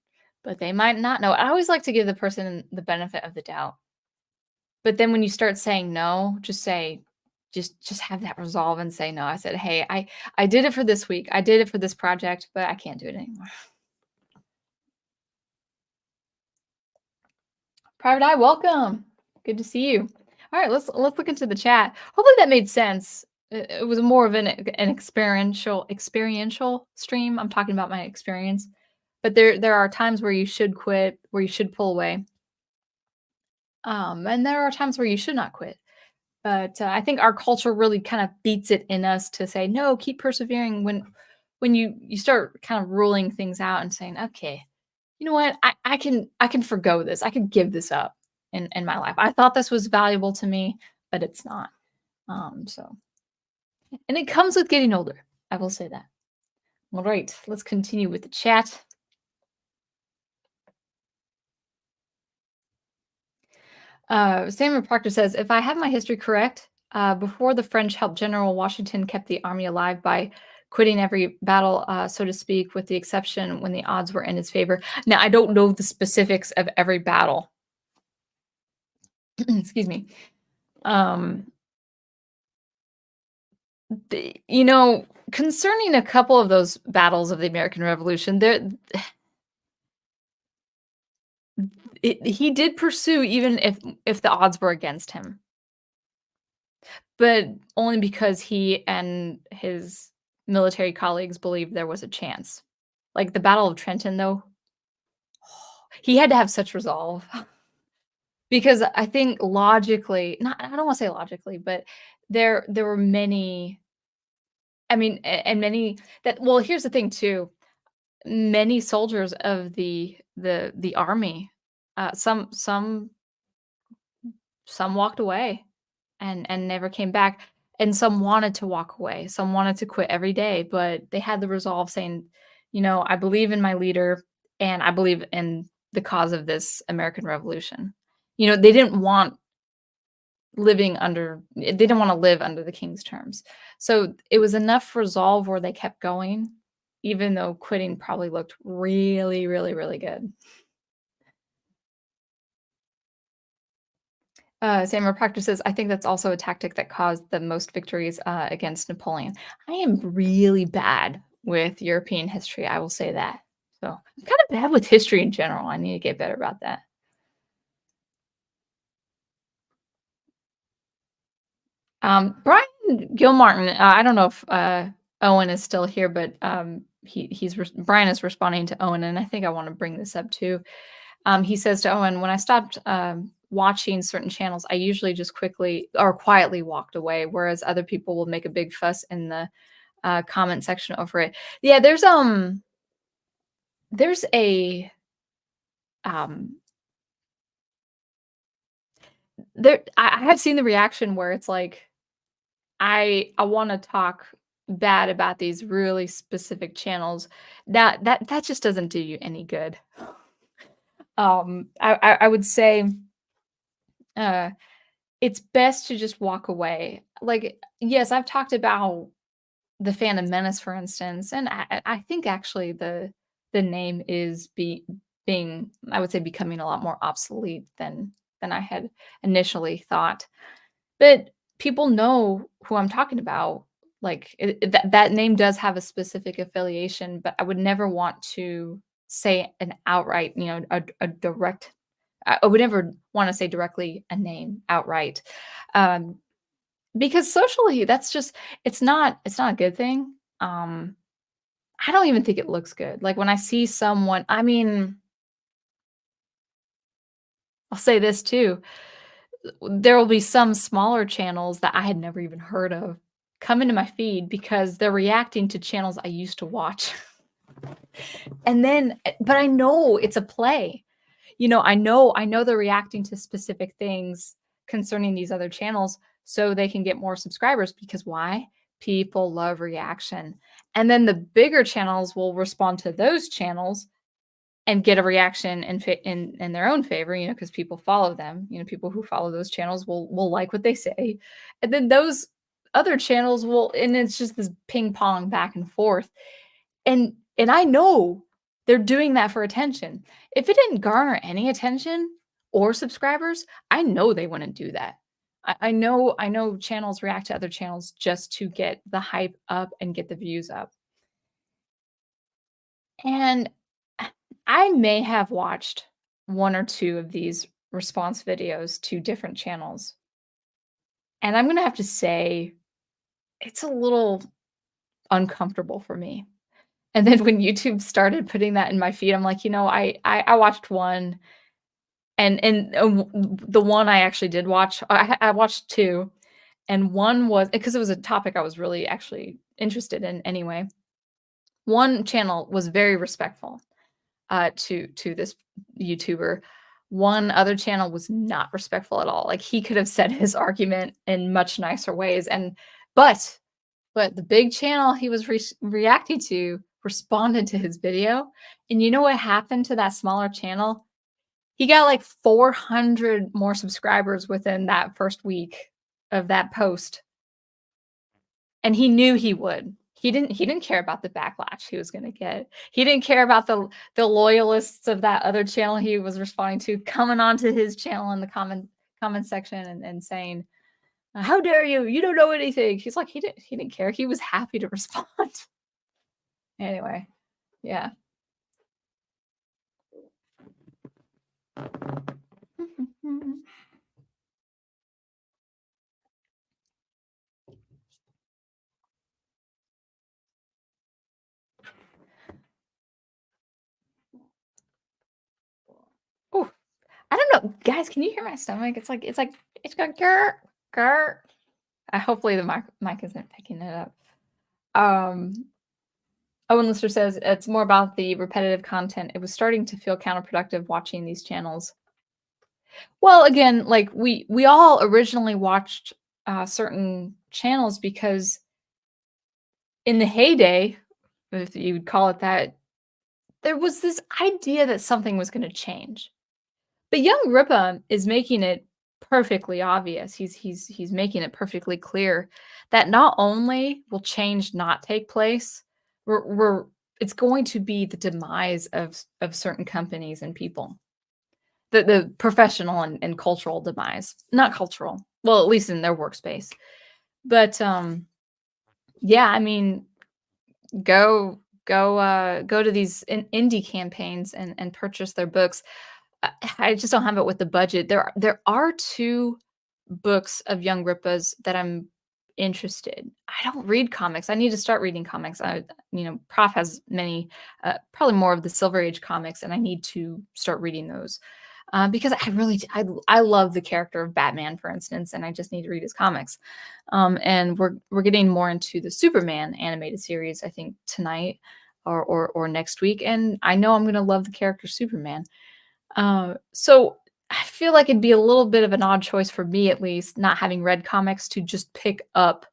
but they might not know it. I always like to give the person the benefit of the doubt. But then when you start saying no, just say just have that resolve and say no. I said, "Hey, I did it for this week. I did it for this project, but I can't do it anymore." Private Eye, welcome. Good to see you. All right, let's look into the chat. Hopefully that made sense. It was more of an experiential stream. I'm talking about my experience. But there are times where you should quit, where you should pull away. And there are times where you should not quit. But I think our culture really kind of beats it in us to say, no, keep persevering when you start kind of ruling things out and saying, okay, you know what? I can forgo this. I can give this up in my life. I thought this was valuable to me, but it's not. So and it comes with getting older. I will say that. All right, let's continue with the chat. Samuel Proctor says, if I have my history correct, before the French helped General Washington kept the army alive by quitting every battle, so to speak, with the exception when the odds were in his favor. Now, I don't know the specifics of every battle. Excuse me. Um, Concerning a couple of those battles of the American Revolution, he did pursue even if the odds were against him, but only because he and his military colleagues believed there was a chance. Like the Battle of Trenton, though, he had to have such resolve because I think logically, not I don't want to say logically, but there were many. I mean, and many that. Well, here's the thing too. Many soldiers of the army, some walked away and never came back, and some wanted to walk away, some wanted to quit every day, but they had the resolve saying, "I believe in my leader, and I believe in the cause of this American Revolution." They didn't want they didn't wanna live under the king's terms. So, it was enough resolve where they kept going, even though quitting probably looked really, really, really good. Samuel Proctor says, "I think that's also a tactic that caused the most victories, against Napoleon." I am really bad with European history, I will say that. So, I'm kinda bad with history in general, I need to get better about that. Brian Gilmartin, I don't know if, Owen is still here, but, Brian is responding to Owen, and I think I wanna bring this up too. He says to Owen, "When I stopped watching certain channels, I usually just quickly or quietly walked away, whereas other people will make a big fuss in the comment section over it." Yeah, there's a um, there. I have seen the reaction where it's like, I want to talk bad about these really specific channels. That just doesn't do you any good. I would say. Uh, It's best to just walk away. Like, yes, I've talked about The Phantom Menace, for instance, and I think actually the name is being, I would say, becoming a lot more obsolete than I had initially thought. But people know who I'm talking about. Like, that name does have a specific affiliation, but I would never want to say an outright, a direct I would never wanna say directly a name outright, um, because socially, that's just it's not a good thing. I don't even think it looks good. Like, when I see someone I mean, I'll say this too, there will be some smaller channels that I had never even heard of come into my feed because they're reacting to channels I used to watch. And then but I know it's a play. I know they're reacting to specific things concerning these other channels so they can get more subscribers because why? People love reaction. And then the bigger channels will respond to those channels and get a reaction in their own favor, because people follow them. People who follow those channels will like what they say. And then those other channels will and it's just this ping pong back and forth. And I know they're doing that for attention. If it didn't garner any attention or subscribers, I know they wouldn't do that. I know channels react to other channels just to get the hype up and get the views up. And I may have watched 1 or 2 of these response videos to different channels, and I'm gonna have to say it's a little uncomfortable for me. And then when YouTube started putting that in my feed, I'm like, I watched one the one I actually did watch, I watched 2, and one was because it was a topic I was really actually interested in anyway. One channel was very respectful, to this YouTuber. One other channel was not respectful at all. Like, he could have said his argument in much nicer ways, but but the big channel he was reacting to responded to his video, and you know what happened to that smaller channel? He got, like, 400 more subscribers within that first week of that post, and he knew he would. He didn't care about the backlash he was gonna get. He didn't care about the loyalists of that other channel he was responding to coming onto his channel in the comment section and saying, "How dare you? You don't know anything." He's like, he didn't care. He was happy to respond. Anyway, yeah. Ooh, I don't know, guys, can you hear my stomach? It's going "Grr, grr." Hopefully the mic isn't picking it up. Um, Owen Lister says, "It's more about the repetitive content. It was starting to feel counterproductive watching these channels." Well, again, like, we all originally watched, certain channels because in the heyday, if you would call it that, there was this idea that something was gonna change. But young Ripa is making it perfectly obvious. He's making it perfectly clear that not only will change not take place, we're it's going to be the demise of certain companies and people. The professional and cultural demise. Not cultural. Well, at least in their workspace. But yeah, I mean, go to these indie campaigns and purchase their books. I just don't have it with the budget. There are 2 books of Young Ripas that I'm interested. I don't read comics. I need to start reading comics. Prof has many, probably more of the Silver Age comics, and I need to start reading those. Because I love the character of Batman, for instance, and I just need to read his comics. And we're getting more into the Superman animated series, I think tonight or next week, and I know I'm gonna love the character Superman. So I feel like it'd be a little bit of an odd choice for me, at least, not having read comics, to just pick up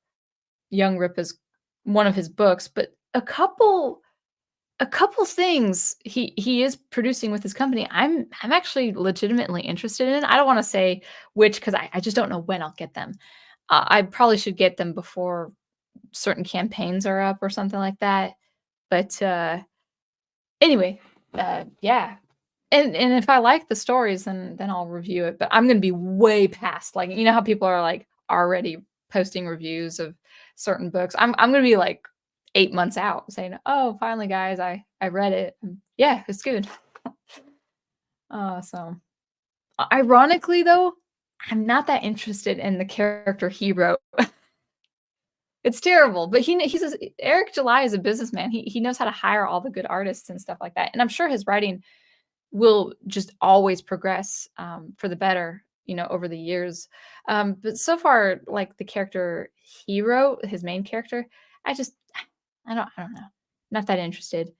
Young Rip as one of his books, but a couple things he is producing with his company, I'm actually legitimately interested in. I don't wanna say which because I just don't know when I'll get them. I probably should get them before certain campaigns are up or something like that. But, anyway, yeah. And if I like the stories, then I'll review it, but I'm gonna be way past, like, how people are, like, already posting reviews of certain books. I'm gonna be like 8 months out saying, "Oh, finally, guys, I read it. Yeah, it's good." So ironically, though, I'm not that interested in the character he wrote. It's terrible, but Eric July is a businessman. He knows how to hire all the good artists and stuff like that, and I'm sure his writing will just always progress, for the better, over the years. But so far, like, the character he wrote, his main character, I just I don't know. Not that interested.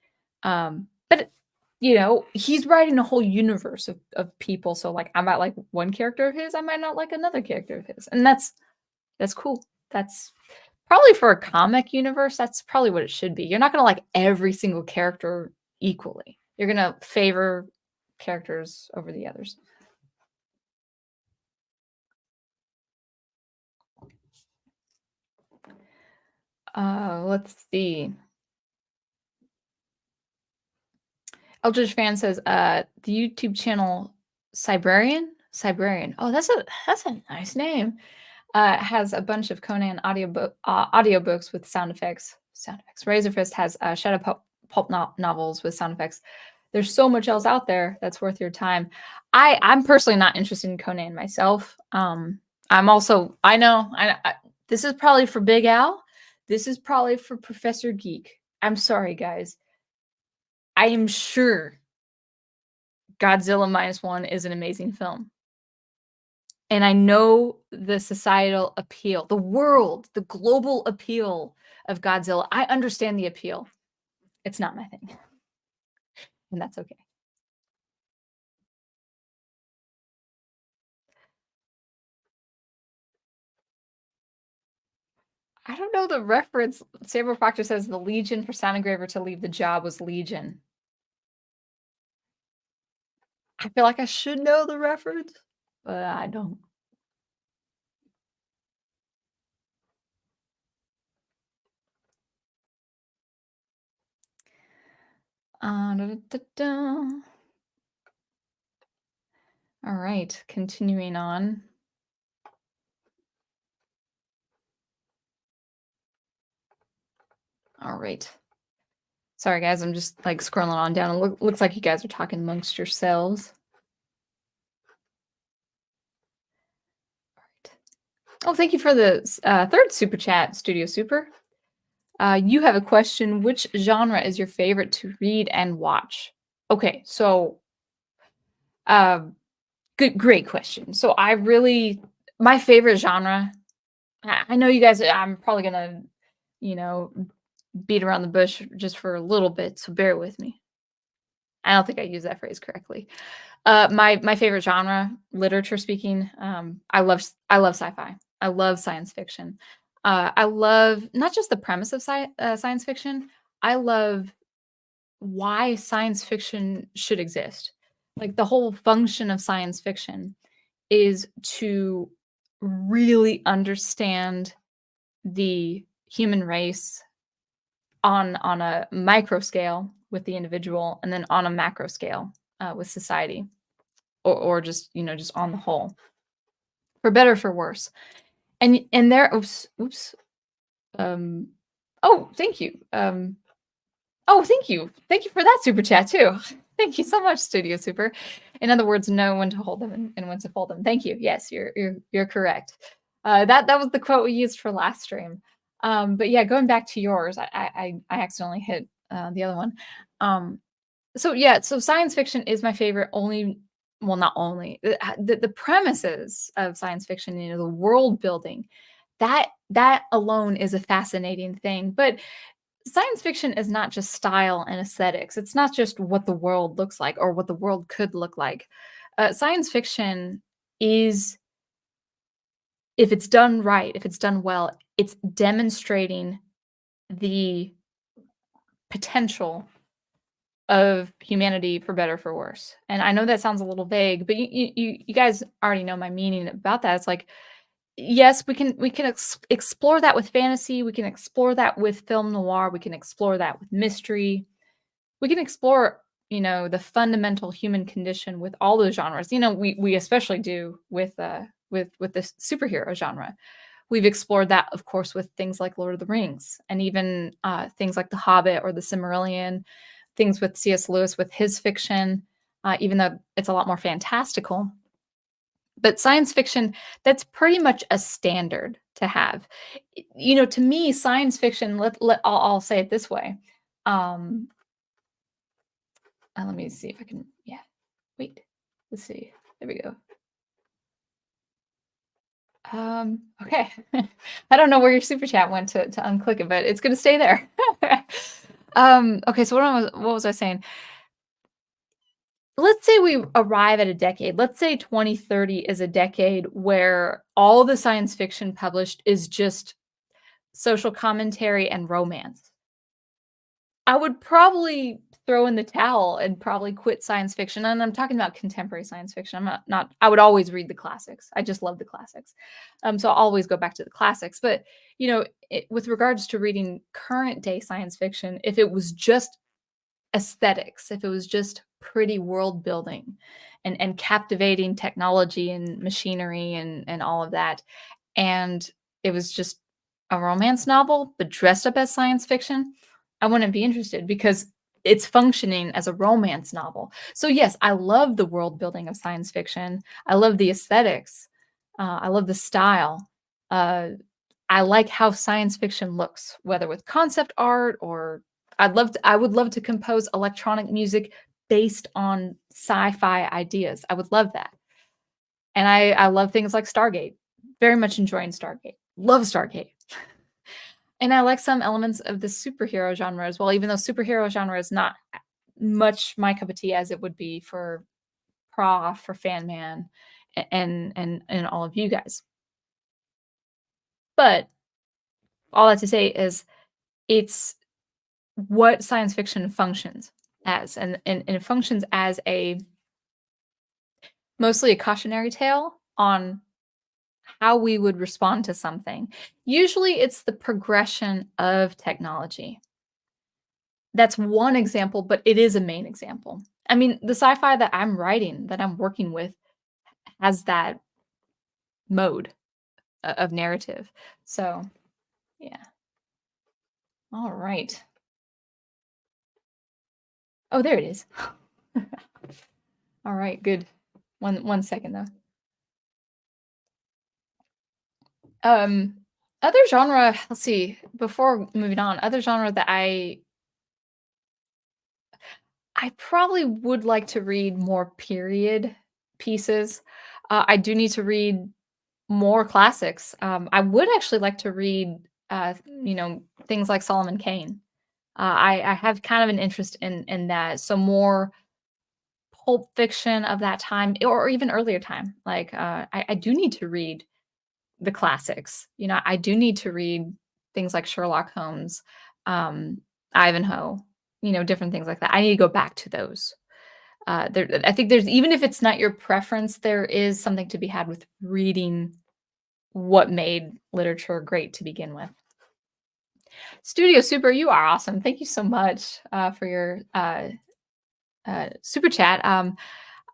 But, he's writing a whole universe of people, so, like, I might like one character of his, I might not like another character of his, and that's cool. That's probably for a comic universe, that's probably what it should be. You're not gonna like every single character equally. You're gonna favor characters over the others. Let's see. Eldritch Fan says, the YouTube channel Cybrarian? Cybrarian. Oh, that's a nice name. Has a bunch of Conan audiobooks with sound effects. Sound effects. Razor Fist has Shadow Pulp novels with sound effects. There's so much else out there that's worth your time. I'm personally not interested in Conan myself. I'm also this is probably for Big Al. This is probably for Professor Geek. I'm sorry, guys. I am sure Godzilla Minus One is an amazing film. And I know the societal appeal, the global appeal of Godzilla. I understand the appeal. It's not my thing. And that's okay. I don't know the reference. Saber Proctor says the Legion for Sound Engraver to leave the job was Legion. I feel like I should know the reference, but I don't. Da, da, da. All right, continuing on. All right. Sorry, guys, I'm just like scrolling on down. It looks like you guys are talking amongst yourselves. All right. Oh, thank you for the third super chat, Studio Super. You have a question. Which genre is your favorite to read and watch? Okay, so great question. So my favorite genre, I know you guys, I'm probably gonna, beat around the bush just for a little bit, so bear with me. I don't think I used that phrase correctly. My favorite genre, literature speaking, I love sci-fi. I love science fiction. I love not just the premise of science fiction. I love why science fiction should exist. Like, the whole function of science fiction is to really understand the human race on a micro scale with the individual, and then on a macro scale with society, or just just on the whole, for better or for worse. And there, oops. Oh, thank you. Oh, thank you for that super chat too. Thank you so much, Studio Super. In other words, know when to hold them and when to fold them. Thank you. Yes, you're correct. That was the quote we used for last stream. But yeah, going back to yours, I accidentally hit the other one. So science fiction is my favorite. Well, not only the premises of science fiction, the world building, that alone is a fascinating thing. But science fiction is not just style and aesthetics. It's not just what the world looks like or what the world could look like. Science fiction is, if it's done right, if it's done well, it's demonstrating the potential of humanity for better, for worse. And I know that sounds a little vague, but you guys already know my meaning about that. It's like, yes, we can explore that with fantasy. We can explore that with film noir. We can explore that with mystery. We can explore, the fundamental human condition with all those genres. We especially do with the superhero genre. We've explored that, of course, with things like Lord of the Rings and even things like The Hobbit or The Silmarillion, things with C.S. Lewis with his fiction, even though it's a lot more fantastical. But science fiction, that's pretty much a standard to have. To me, science fiction, I'll say it this way. Um, let me see if I can, yeah, wait, let's see. There we go. Okay. I don't know where your super chat went to unclick it, but it's gonna stay there. Okay, so what was I saying? Let's say we arrive at a decade. Let's say 2030 is a decade where all the science fiction published is just social commentary and romance. I would probably throw in the towel and probably quit science fiction, and I'm talking about contemporary science fiction. I'm not I would always read the classics. I just love the classics. So I'll always go back to the classics, but, with regards to reading current day science fiction, if it was just aesthetics, if it was just pretty world building and captivating technology and machinery and all of that, and it was just a romance novel, but dressed up as science fiction, I wouldn't be interested because it's functioning as a romance novel. So yes, I love the world building of science fiction. I love the aesthetics. I love the style. Uh, I like how science fiction looks, whether with concept art or I would love to compose electronic music based on sci-fi ideas. I would love that. And I love things like Stargate. Very much enjoying Stargate. Love Stargate. And I like some elements of the superhero genre as well, even though superhero genre is not much my cup of tea as it would be for Prof, for Fan Man, and all of you guys. But all that to say is it's what science fiction functions as, and it functions as mostly a cautionary tale on how we would respond to something. Usually it's the progression of technology. That's one example, but it is a main example. I mean, the sci-fi that I'm writing, that I'm working with, has that mode of narrative. So, yeah. All right. Oh, there it is. All right, good. One second though. Um, other genre, let's see, before moving on, other genre that I probably would like to read more period pieces. I do need to read more classics. I would actually like to read, things like Solomon Kane. I have kind of an interest in that. So more pulp fiction of that time, or even earlier time. Like I do need to read the classics. I do need to read things like Sherlock Holmes, Ivanhoe. Different things like that. I need to go back to those. I think there's even if it's not your preference, there is something to be had with reading what made literature great to begin with. Studio Super, you are awesome. Thank you so much for your super chat.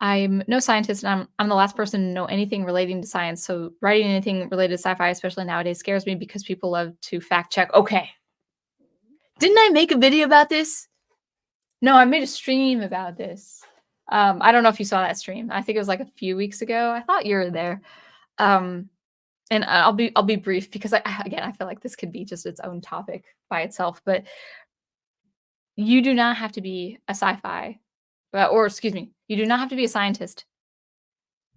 I'm no scientist, and I'm the last person to know anything relating to science. So writing anything related to sci-fi, especially nowadays, scares me because people love to fact check. Okay, didn't I make a video about this? No, I made a stream about this. I don't know if you saw that stream. I think it was like a few weeks ago. I thought you were there. And I'll be brief because I feel like this could be just its own topic by itself. But you do not have to be a sci-fi, or excuse me, you do not have to be a scientist.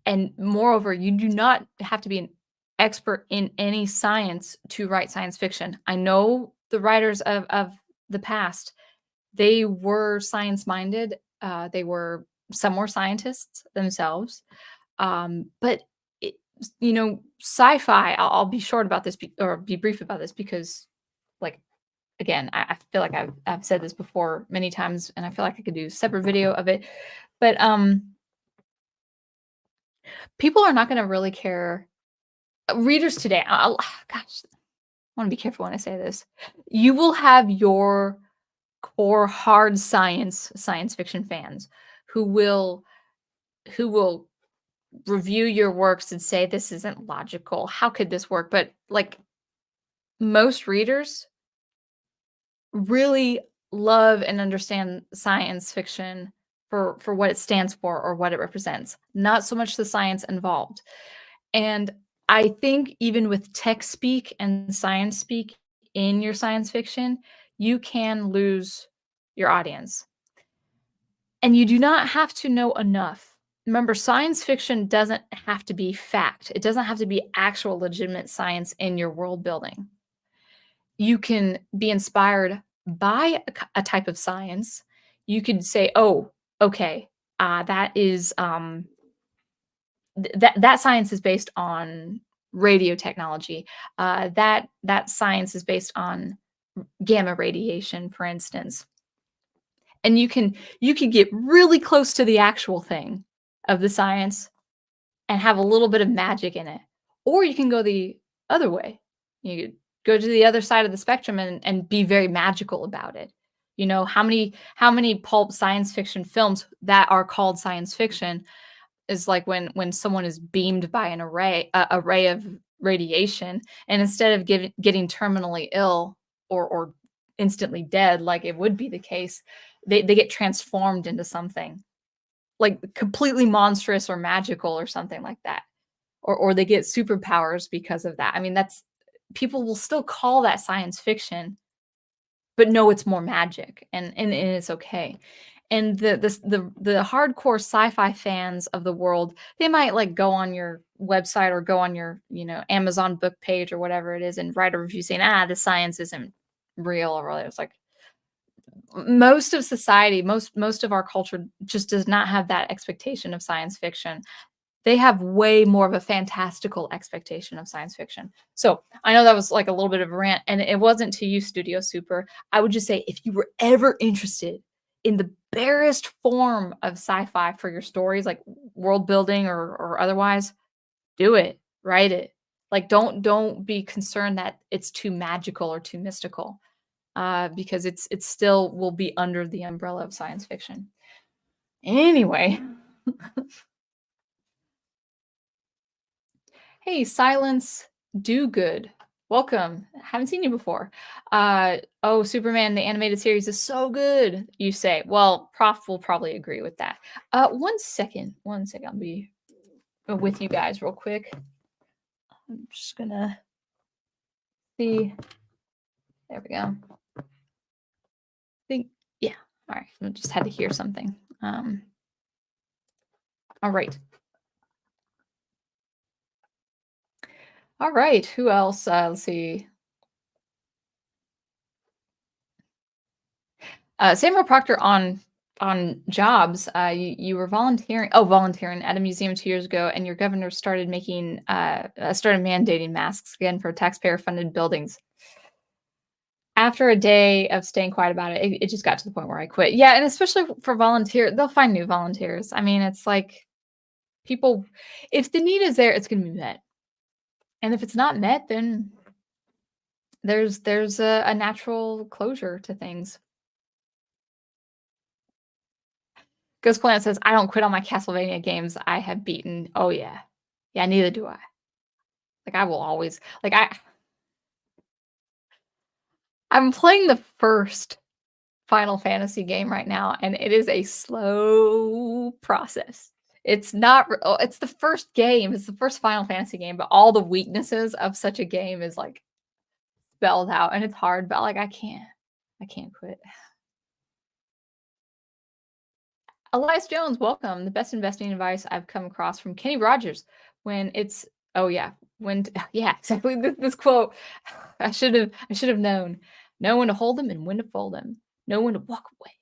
And moreover, you do not have to be an expert in any science to write science fiction. I know the writers of the past, they were science-minded. Some were scientists themselves. But sci-fi, I'll be short about this or be brief about this because, like, again, I feel like I've said this before many times, and I feel like I could do a separate video of it. But people are not going to really care. Readers today, gosh, I want to be careful when I say this. You will have your core hard science fiction fans who will review your works and say this isn't logical. How could this work? But like most readers really love and understand science fiction for what it stands for or what it represents, not so much the science involved. And I think even with tech speak and science speak in your science fiction, you can lose your audience. And you do not have to know enough. Remember, science fiction doesn't have to be fact. It doesn't have to be actual legitimate science in your world building. You can be inspired by a type of science. You could say, "Oh, okay, that is that science is based on radio technology. That science is based on gamma radiation, for instance." And you can get really close to the actual thing of the science and have a little bit of magic in it. Or you can go the other way. You could go to the other side of the spectrum and be very magical about it. You know, how many pulp science fiction films that are called science fiction is like when someone is beamed by an array of radiation, and instead of getting terminally ill or instantly dead like it would be the case, they get transformed into something like completely monstrous or magical or something like that. Or they get superpowers because of that. I mean, that's people will still call that science fiction, but no, it's more magic, and it's okay. And the hardcore sci-fi fans of the world, they might like go on your website or go on your, Amazon book page or whatever it is and write a review saying, the science isn't real or whatever. It's like most of society, most of our culture just does not have that expectation of science fiction. They have way more of a fantastical expectation of science fiction. So I know that was like a little bit of a rant, and it wasn't to you, Studio Super. I would just say if you were ever interested in the barest form of sci-fi for your stories, like world building or otherwise, do it. Write it. Like don't be concerned that it's too magical or too mystical, because it's still will be under the umbrella of science fiction. Anyway. Hey, Silence Do Good. Welcome. Haven't seen you before. Oh, Superman, the animated series is so good, you say. Well, Prof will probably agree with that. One second. I'll be with you guys real quick. I'm just gonna see. There we go. I think, yeah. All right. I just had to hear something. All right. All right. Who else? Let's see. Samuel Proctor on jobs. You were volunteering at a museum 2 years ago, and your governor started started mandating masks again for taxpayer-funded buildings. After a day of staying quiet about it, it just got to the point where I quit. Yeah, and especially for volunteer, they'll find new volunteers. I mean, it's like people, if the need is there, it's going to be met, and if it's not met, then there's a natural closure to things. Ghost Planet says, "I don't quit on my Castlevania games I have beaten." Oh, yeah. Yeah, neither do I. Like, I will always like, I'm playing the first Final Fantasy game right now, and it is a slow process. It's not it's the first game, it's the first Final Fantasy game, but all the weaknesses of such a game is, like, spelled out, and it's hard, but, like, I can't quit. Elias Jones, welcome. The best investing advice I've come across from Kenny Rogers when it's oh yeah, yeah, exactly this quote. I should have known. Know when to hold them and when to fold them. Know when to walk away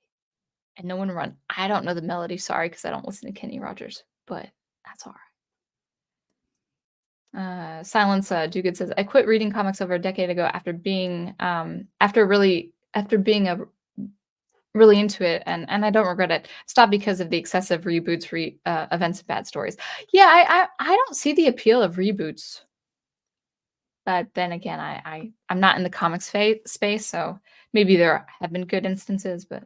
and know when to run. I don't know the melody, sorry, because I don't listen to Kenny Rogers, but that's all right. Silence Do Good says, I quit reading comics over a decade ago after being a really into it, and I don't regret it. Stopped because of the excessive reboots, events, and bad stories. Yeah, I don't see the appeal of reboots, but then again, I'm not in the comics space, so maybe there have been good instances, but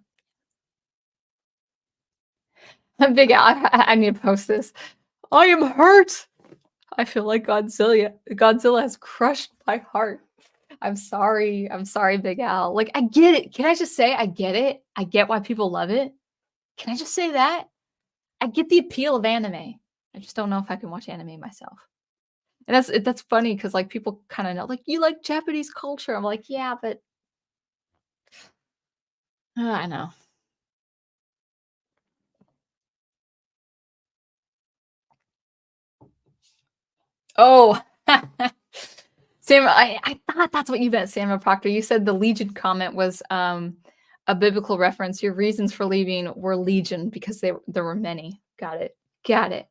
Big Al, I need to post this. I am hurt. I feel like Godzilla has crushed my heart. I'm sorry. I'm sorry, Big Al. Like, I get it. Can I just say I get it? I get why people love it. Can I just say that? I get the appeal of anime. I just don't know if I can watch anime myself. And that's funny because like people kind of know, like, you like Japanese culture. I'm like, yeah, but I know. Oh, Sam, I thought that's what you meant, Samuel Proctor. You said the Legion comment was a biblical reference. Your reasons for leaving were Legion because there were many. Got it. Got it.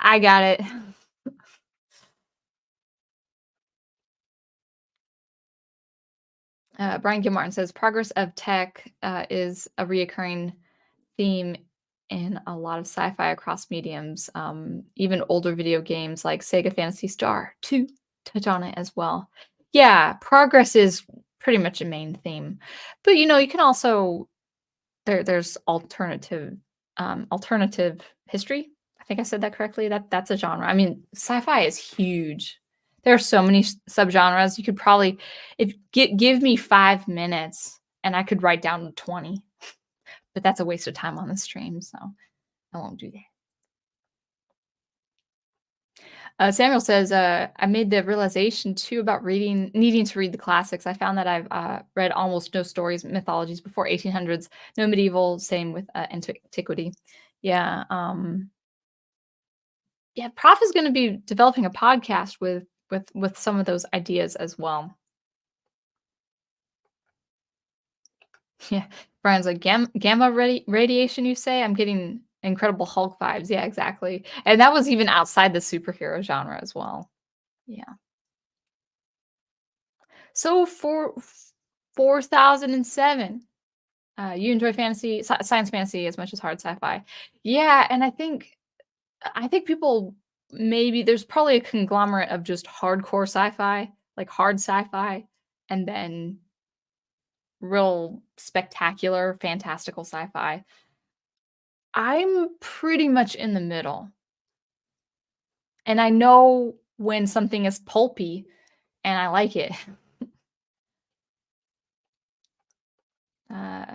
I got it. Brian Gilmartin says progress of tech is a reoccurring theme in a lot of sci-fi across mediums. Even older video games like Sega Fantasy Star 2 touch on it as well. Yeah, progress is pretty much a main theme. But you can also there's alternative history. I think I said that correctly. That's a genre. I mean, sci-fi is huge. There are so many subgenres. You could probably if give me 5 minutes and I could write down 20. But that's a waste of time on the stream, so I won't do that. Samuel says, I made the realization too about needing to read the classics. I found that I've read almost no stories, mythologies before 1800s, no medieval, same with antiquity. Yeah. Yeah. Prof is going to be developing a podcast with some of those ideas as well. Yeah. Brian's like, gamma radiation, you say? I'm getting Incredible Hulk vibes. Yeah, exactly. And that was even outside the superhero genre as well. Yeah. So for 4007, you enjoy science fantasy as much as hard sci-fi. Yeah, and I think people maybe there's probably a conglomerate of just hardcore sci-fi, like hard sci-fi, and then real spectacular, fantastical sci-fi. I'm pretty much in the middle. And I know when something is pulpy and I like it. Uh,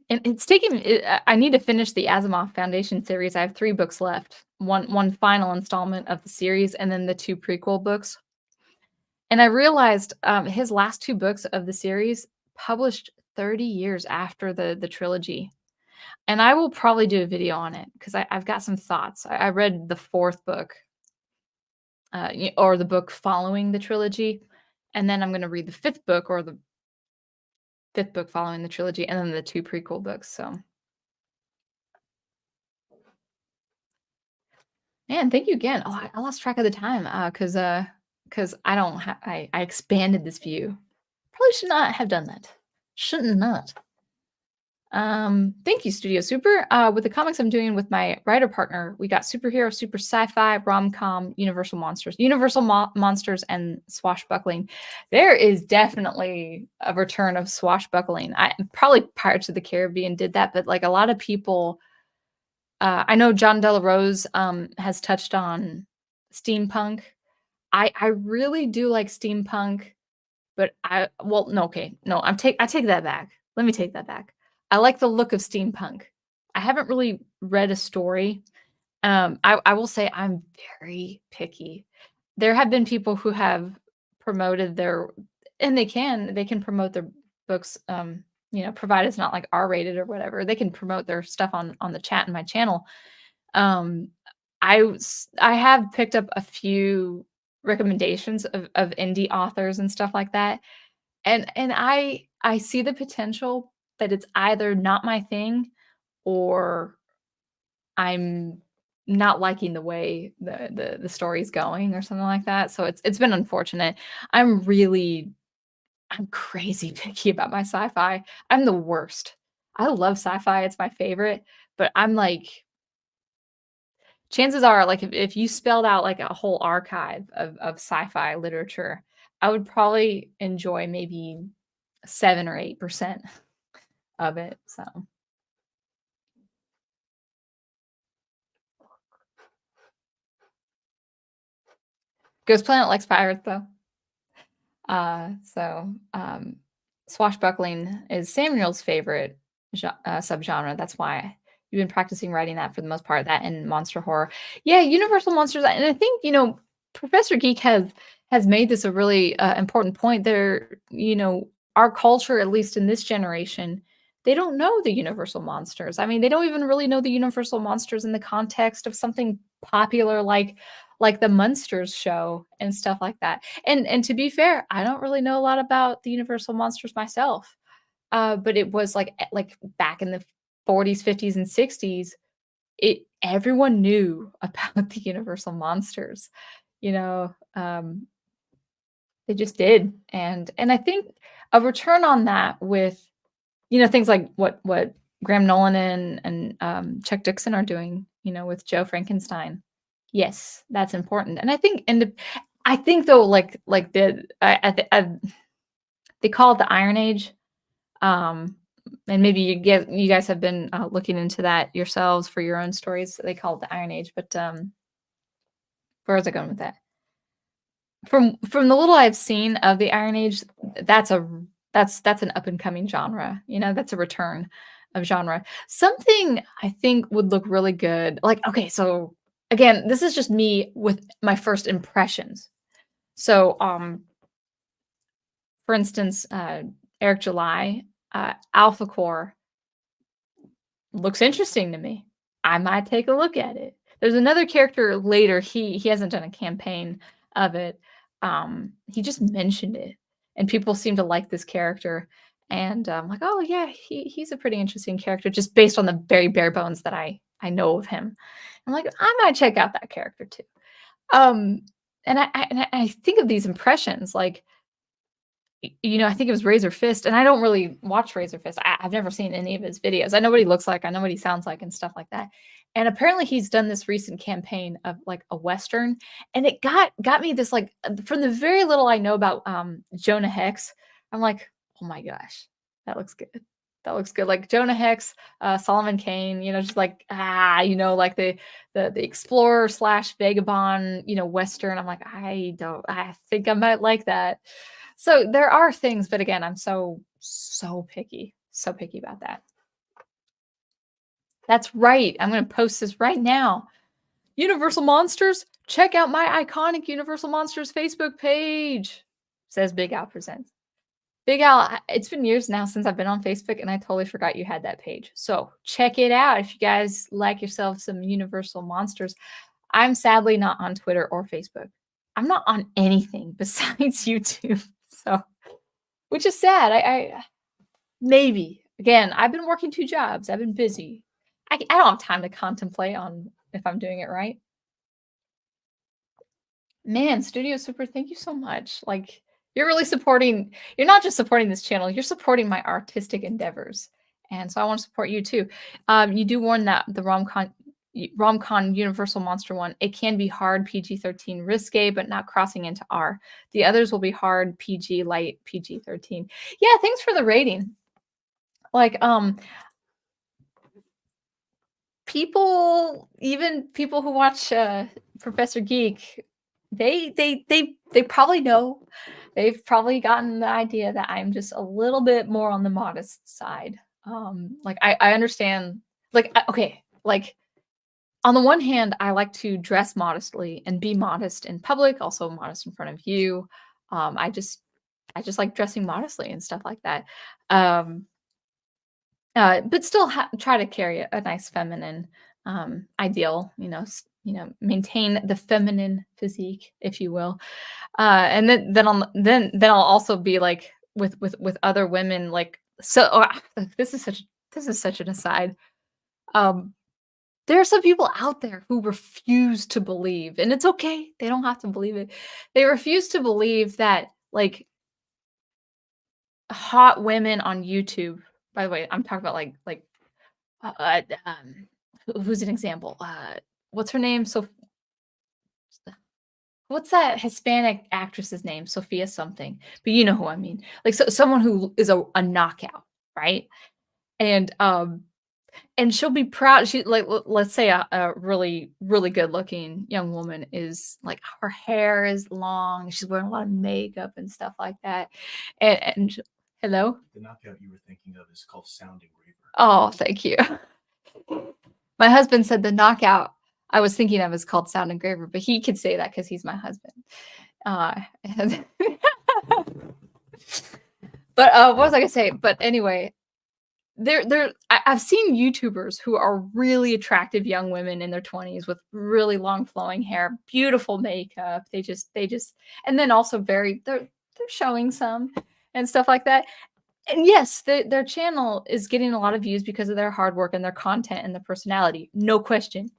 and it's taking I need to finish the Asimov Foundation series. I have 3 books left. One final installment of the series and then the 2 prequel books. And I realized his last 2 books of the series published 30 years after the trilogy. And I will probably do a video on it because I've got some thoughts. I read the 4th book or the book following the trilogy. And then I'm going to read the 5th book or the 5th book following the trilogy and then the 2 prequel books. So, man, thank you again. Oh, I lost track of the time because I don't I expanded this view. Probably should not have done that. Shouldn't not. Thank you, Studio Super. With the comics I'm doing with my writer partner, we got superhero, super sci-fi, rom-com, universal monsters, and swashbuckling. There is definitely a return of swashbuckling. I probably Pirates of the Caribbean did that, but like a lot of people, I know John Della Rose has touched on steampunk. I really do like steampunk, but no, okay, no, I take that back. Let me take that back. I like the look of steampunk. I haven't really read a story. I will say I'm very picky. There have been people who have promoted and they can promote their books, provided it's not like R-rated or whatever. They can promote their stuff on the chat in my channel. Um, I have picked up a few recommendations of indie authors and stuff like that. And I see the potential, but it's either not my thing or I'm not liking the way the story's going or something like that. So it's been unfortunate. I'm crazy picky about my sci-fi. I'm the worst. I love sci-fi. It's my favorite, but I'm like chances are like if you spelled out like a whole archive of sci-fi literature, I would probably enjoy maybe 7 or 8% of it. So Ghost Planet likes pirates, though. So, swashbuckling is Samuel's favorite subgenre. That's why you've been practicing writing that for the most part, that and monster horror. Yeah, Universal Monsters, and I think, Professor Geek has made this a really, important point. Our culture, at least in this generation, they don't know the Universal Monsters. I mean, they don't even really know the Universal Monsters in the context of something popular like the Munsters show and stuff like that. And to be fair, I don't really know a lot about the Universal Monsters myself. But it was like back in the 40s, 50s, and 60s, everyone knew about the Universal Monsters. You know, they just did. And I think a return on that with, things like what Graham Nolan and Chuck Dixon are doing, with Joe Frankenstein. Yes, that's important. And I think though, like they call it the Iron Age. Um, and maybe you guys have been looking into that yourselves for your own stories. They call it the Iron Age, but where was I going with that? From the little I've seen of the Iron Age, that's a that's an up and coming genre. That's a return of genre. Something I think would look really good. Like, okay, so again, this is just me with my first impressions. So, for instance, Eric July, Alpha Core looks interesting to me. I might take a look at it. There's another character later, he hasn't done a campaign of it. He just mentioned it, and people seem to like this character, and I'm like, "Oh, yeah, he's a pretty interesting character," just based on the very bare bones that I know of him. I'm like, "I might check out that character too." Um, and I think of these impressions, like, I think it was Razor Fist, and I don't really watch Razor Fist. I've never seen any of his videos. I know what he looks like, I know what he sounds like, and stuff like that. And apparently, he's done this recent campaign of like a western, and it got me this like from the very little I know about Jonah Hex. I'm like, oh my gosh, that looks good. That looks good. Like Jonah Hex, Solomon Kane, just like like the explorer slash vagabond, western. I'm like, I think I might like that. So there are things, but again, I'm so picky about that. That's right. I'm going to post this right now. Universal Monsters, check out my iconic Universal Monsters Facebook page. Says Big Al Presents. Big Al, it's been years now since I've been on Facebook, and I totally forgot you had that page. So check it out if you guys like yourself some Universal Monsters. I'm sadly not on Twitter or Facebook. I'm not on anything besides YouTube. So, which is sad. I maybe again, I've been working 2 jobs. I've been busy. I don't have time to contemplate on if I'm doing it right. Man, Studio Super, thank you so much. Like, you're not just supporting this channel, you're supporting my artistic endeavors. And so I want to support you too. You do warn that the Romcon Universal Monster one, it can be hard PG-13 risque, but not crossing into R. The others will be hard PG light PG-13. Yeah, thanks for the rating. Like, even people who watch Professor Geek, they probably know. They've probably gotten the idea that I'm just a little bit more on the modest side. Like I understand. Like okay, like on the one hand, I like to dress modestly and be modest in public, also modest in front of you. I just like dressing modestly and stuff like that. Um, but still try to carry a nice feminine ideal, maintain the feminine physique, if you will. And then I'll also be like with other women, like so. This is such an aside. Um, there are some people out there who refuse to believe, and it's okay. They don't have to believe it. They refuse to believe that like hot women on YouTube. By the way, I'm talking about like uh, uh, um, who's an example? What's her name? So what's that Hispanic actress's name? Sophia something. But you know who I mean. Like someone who is a knockout, right? And And she'll be proud. She like, let's say a really, really good-looking young woman is like, her hair is long, she's wearing a lot of makeup and stuff like that, and sh hello? The knockout you were thinking of is called Sound Engraver. Oh, thank you. My husband said the knockout I was thinking of is called Sound Engraver, but he could say that because he's my husband. And but, what was I gonna say? But anyway, I've seen YouTubers who are really attractive young women in their 20s with really long flowing hair, beautiful makeup. They just and then also they're showing some and stuff like that. And yes, their channel is getting a lot of views because of their hard work and their content and their personality, no question.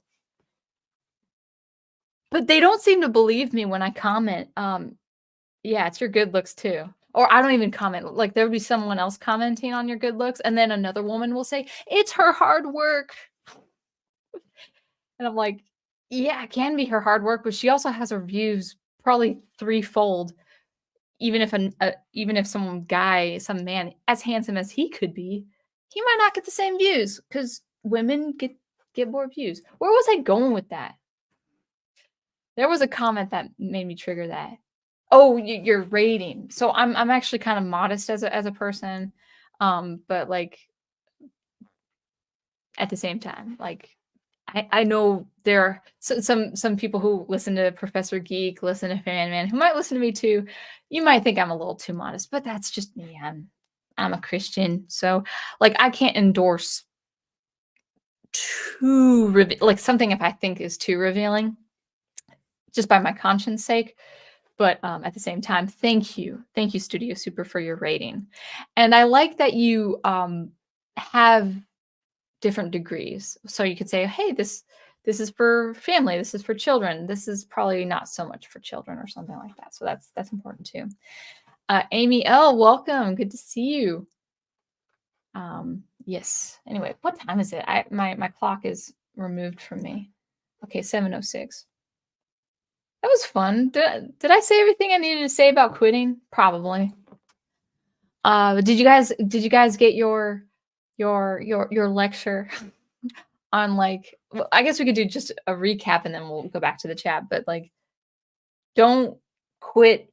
But they don't seem to believe me when I comment, "Yeah, it's your good looks too." Or I don't even comment, like, there would be someone else commenting on your good looks, and then another woman will say, "It's her hard work." And I'm like, "Yeah, it can be her hard work, but she also has her views probably threefold, even if some man as handsome as he could be, he might not get the same views because women get more views." Where was I going with that? There was a comment that made me trigger that. Oh, your rating. So I'm actually kind of modest as a person, but, like, at the same time, like, I know there are some people who listen to Professor Geek, listen to Fan Man, who might listen to me too. You might think I'm a little too modest, but that's just me. I'm a Christian, so, like, I can't endorse like, something if I think is too revealing, just by my conscience sake. But, at the same time, thank you. Thank you, Studio Super, for your rating. And I like that you, have different degrees. So you could say, "Hey, this is for family, this is for children, this is probably not so much for children," or something like that. So that's important too. Amy L, welcome. Good to see you. Yes. Anyway, what time is it? My clock is removed from me. Okay, 7:06. That was fun. Did I say everything I needed to say about quitting? Probably. Did you guys get your lecture on, like, well, I guess we could do just a recap and then we'll go back to the chat, but, like, don't quit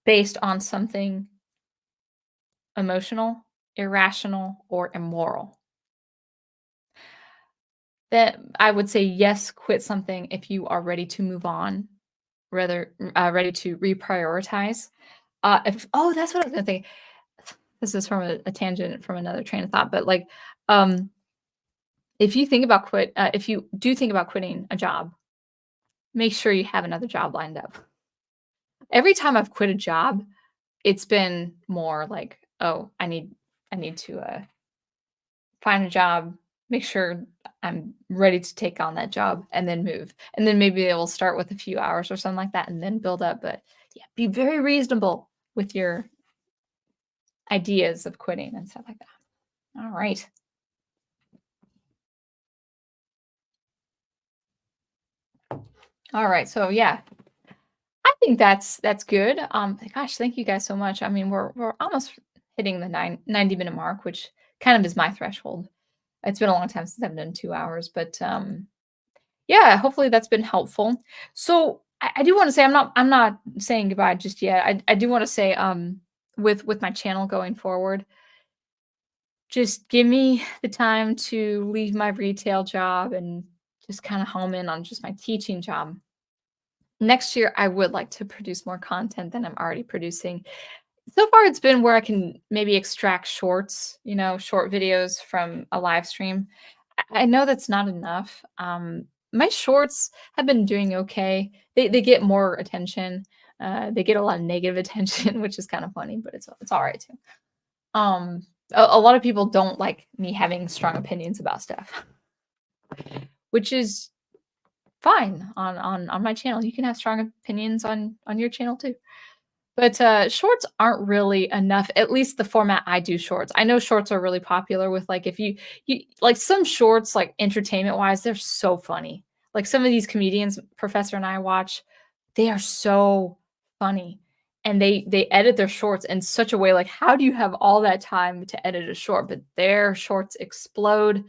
based on something emotional, irrational, or immoral. That I would say, yes, quit something if you are ready to move on, rather ready to reprioritize. If oh, that's what I was gonna say. This is from a tangent from another train of thought, but, like, um, if you do think about quitting a job, make sure you have another job lined up. Every time I've quit a job, it's been more like, "Oh, I need to, find a job, make sure I'm ready to take on that job, and then move." And then maybe it will start with a few hours or something like that and then build up, but, yeah, be very reasonable with your ideas of quitting and stuff like that. Alright. Alright, so, yeah, I think that's good. Gosh, thank you guys so much. I mean, we're almost hitting the 90-minute mark, which kind of is my threshold. It's been a long time since I've done 2 hours, but, yeah, hopefully that's been helpful. So I do wanna say I'm not saying goodbye just yet. I do wanna say, with my channel going forward, just give me the time to leave my retail job and just kinda home in on just my teaching job. Next year, I would like to produce more content than I'm already producing. So far, it's been where I can maybe extract shorts, short videos from a live stream. I know that's not enough. My shorts have been doing okay. They get more attention. They get a lot of negative attention, which is kind of funny, but it's all right too. A lot of people don't like me having strong opinions about stuff, which is fine on my channel. You can have strong opinions on your channel too. But, shorts aren't really enough, at least the format I do shorts. I know shorts are really popular with, like, if you like, some shorts, like, entertainment-wise, they're so funny. Like, some of these comedians Professor and I watch, they are so funny, and they edit their shorts in such a way, like, how do you have all that time to edit a short? But their shorts explode.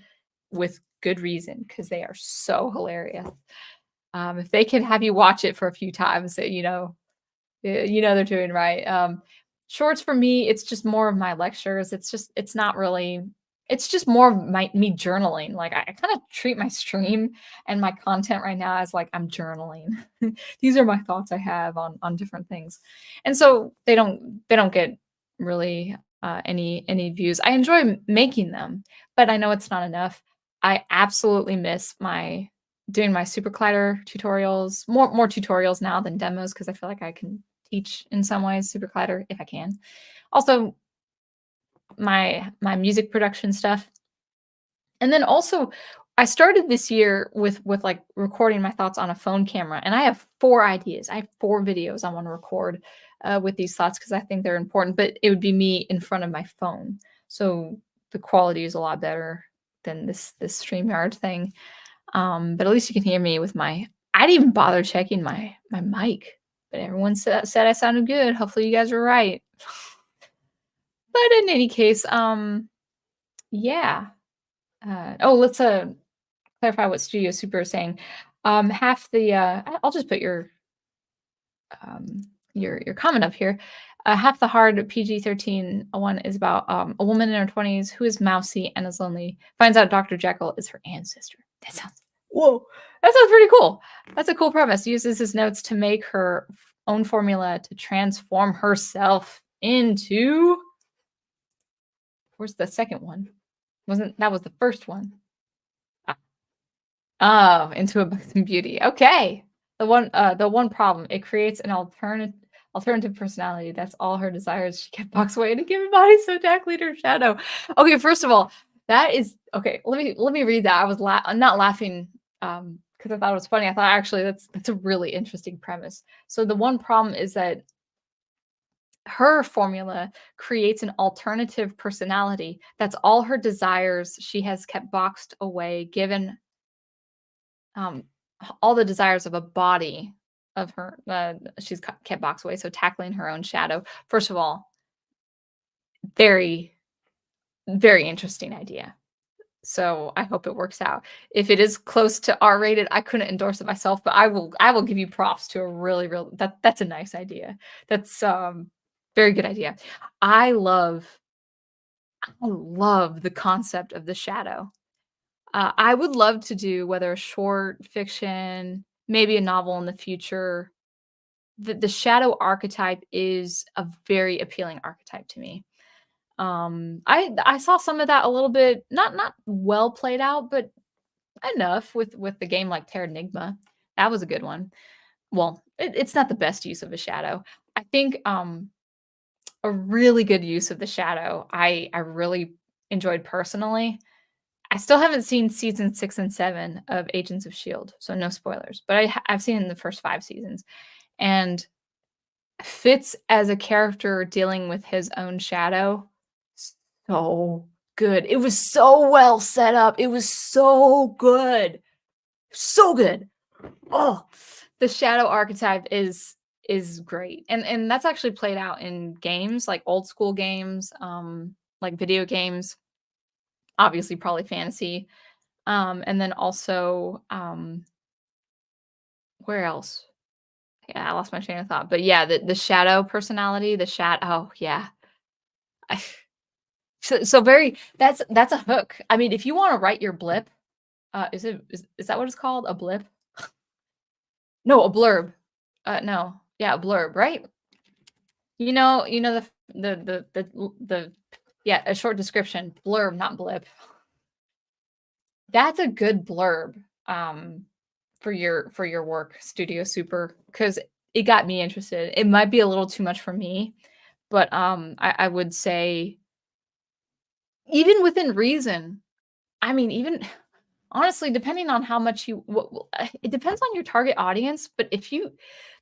with good reason because they are so hilarious. If they can have you watch it for a few times, you know they're doing right. Shorts for me, it's just more of my lectures. It's not really. It's just more of me journaling. Like I kind of treat my stream and my content right now as like I'm journaling. These are my thoughts I have on different things, and so they don't get really any views. I enjoy making them, but I know it's not enough. I absolutely miss my doing my SuperCollider tutorials, more tutorials now than demos because I feel like I can teach in some ways SuperCollider if I can. Also, my music production stuff. And then also I started this year with like recording my thoughts on a phone camera, and I have 4 ideas. I have 4 videos I want to record with these thoughts because I think they're important, but it would be me in front of my phone. So the quality is a lot better than this StreamYard thing. But at least you can hear me with my I didn't even bother checking my mic, but everyone said I sounded good. Hopefully you guys were right. But in any case, yeah. Let's clarify what Studio Super is saying. Half the I'll just put your comment up here. Half the hard PG-13 one is about a woman in her 20s who is mousy and is lonely. Finds out Dr. Jekyll is her ancestor. That sounds whoa. That sounds pretty cool. That's a cool premise. Uses his notes to make her own formula to transform herself into. Where's the second one? That was the first one? Oh, into a Buxom beauty. Okay. The one problem, it creates an alternative personality. That's all her desires. She kept boxed away in a given body, so Jack lead her shadow. Okay, first of all, that is okay. Let me read that. I was not laughing because I thought it was funny. I thought actually that's a really interesting premise. So the one problem is that her formula creates an alternative personality. That's all her desires she has kept boxed away, given um, all the desires of a body of her. She's kept boxed away. So tackling her own shadow. First of all, very, very interesting idea. So I hope it works out. If it is close to R-rated, I couldn't endorse it myself, but I will give you props to a really that's a nice idea. That's very good idea. I love the concept of the shadow. I would love to do whether a short fiction, maybe a novel in the future. The shadow archetype is a very appealing archetype to me. I saw some of that a little bit, not well played out, but enough with the game like Terranigma. That was a good one. Well, it's not the best use of a shadow. I think a really good use of the shadow I really enjoyed personally. I still haven't seen season 6 and 7 of Agents of Shield, so no spoilers. But I've seen the first 5 seasons, and Fitz as a character dealing with his own shadow, so good. It was so well set up. It was so good. So good. Oh, the shadow archetype is great. And that's actually played out in games, like old school games, like video games, obviously probably fantasy. And then also where else? Yeah, I lost my train of thought. But yeah, the shadow personality, oh yeah. So very that's a hook. I mean, if you want to write your blip, is that what it's called? A blip? No, a blurb. No. Yeah, a blurb, right? You know the yeah, a short description, blurb, not blip. That's a good blurb for your work, Studio Super, because it got me interested. It might be a little too much for me, but I would say even within reason. I mean, even honestly, depending on how much it depends on your target audience, but if you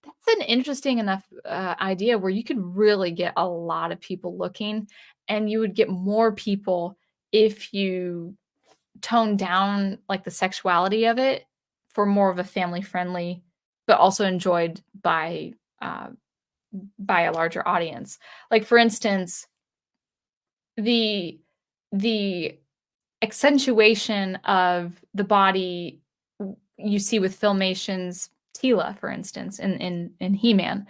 that's an interesting enough idea where you could really get a lot of people looking, and you would get more people if you tone down like the sexuality of it for more of a family friendly, but also enjoyed by a larger audience. Like for instance, the the accentuation of the body you see with Filmation's Tila, for instance, in He-Man.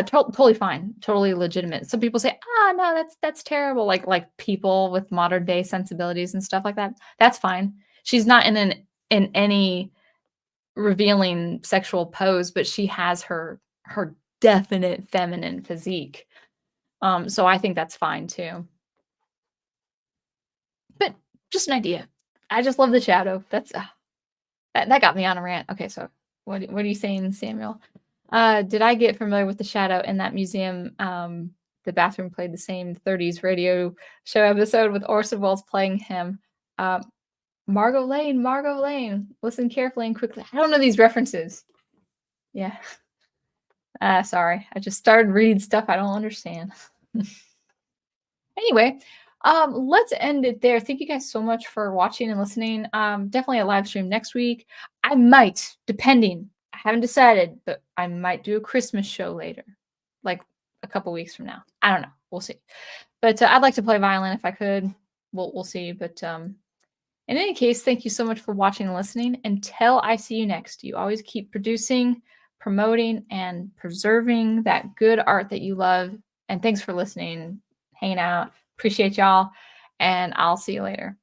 Totally fine, totally legitimate. Some people say, "Ah, no, that's terrible." Like people with modern day sensibilities and stuff like that. That's fine. She's not in any revealing sexual pose, but she has her definite feminine physique. So I think that's fine too. But just an idea. I just love the shadow. That got me on a rant. Okay, so what are you saying, Samuel? Did I get familiar with the shadow in that museum? The bathroom played the same 30s radio show episode with Orson Welles playing him. Uh, Margot Lane, Margot Lane. Listen carefully and quickly. I don't know these references. Yeah. Sorry. I just started reading stuff I don't understand. Anyway, let's end it there. Thank you guys so much for watching and listening. Definitely a live stream next week. I might, depending. I haven't decided, but I might do a Christmas show later, like a couple weeks from now. I don't know. We'll see. But I'd like to play violin if I could. We'll see. But in any case, thank you so much for watching and listening. Until I see you next, you always keep producing, promoting, and preserving that good art that you love. And thanks for listening, hanging out. Appreciate y'all. And I'll see you later.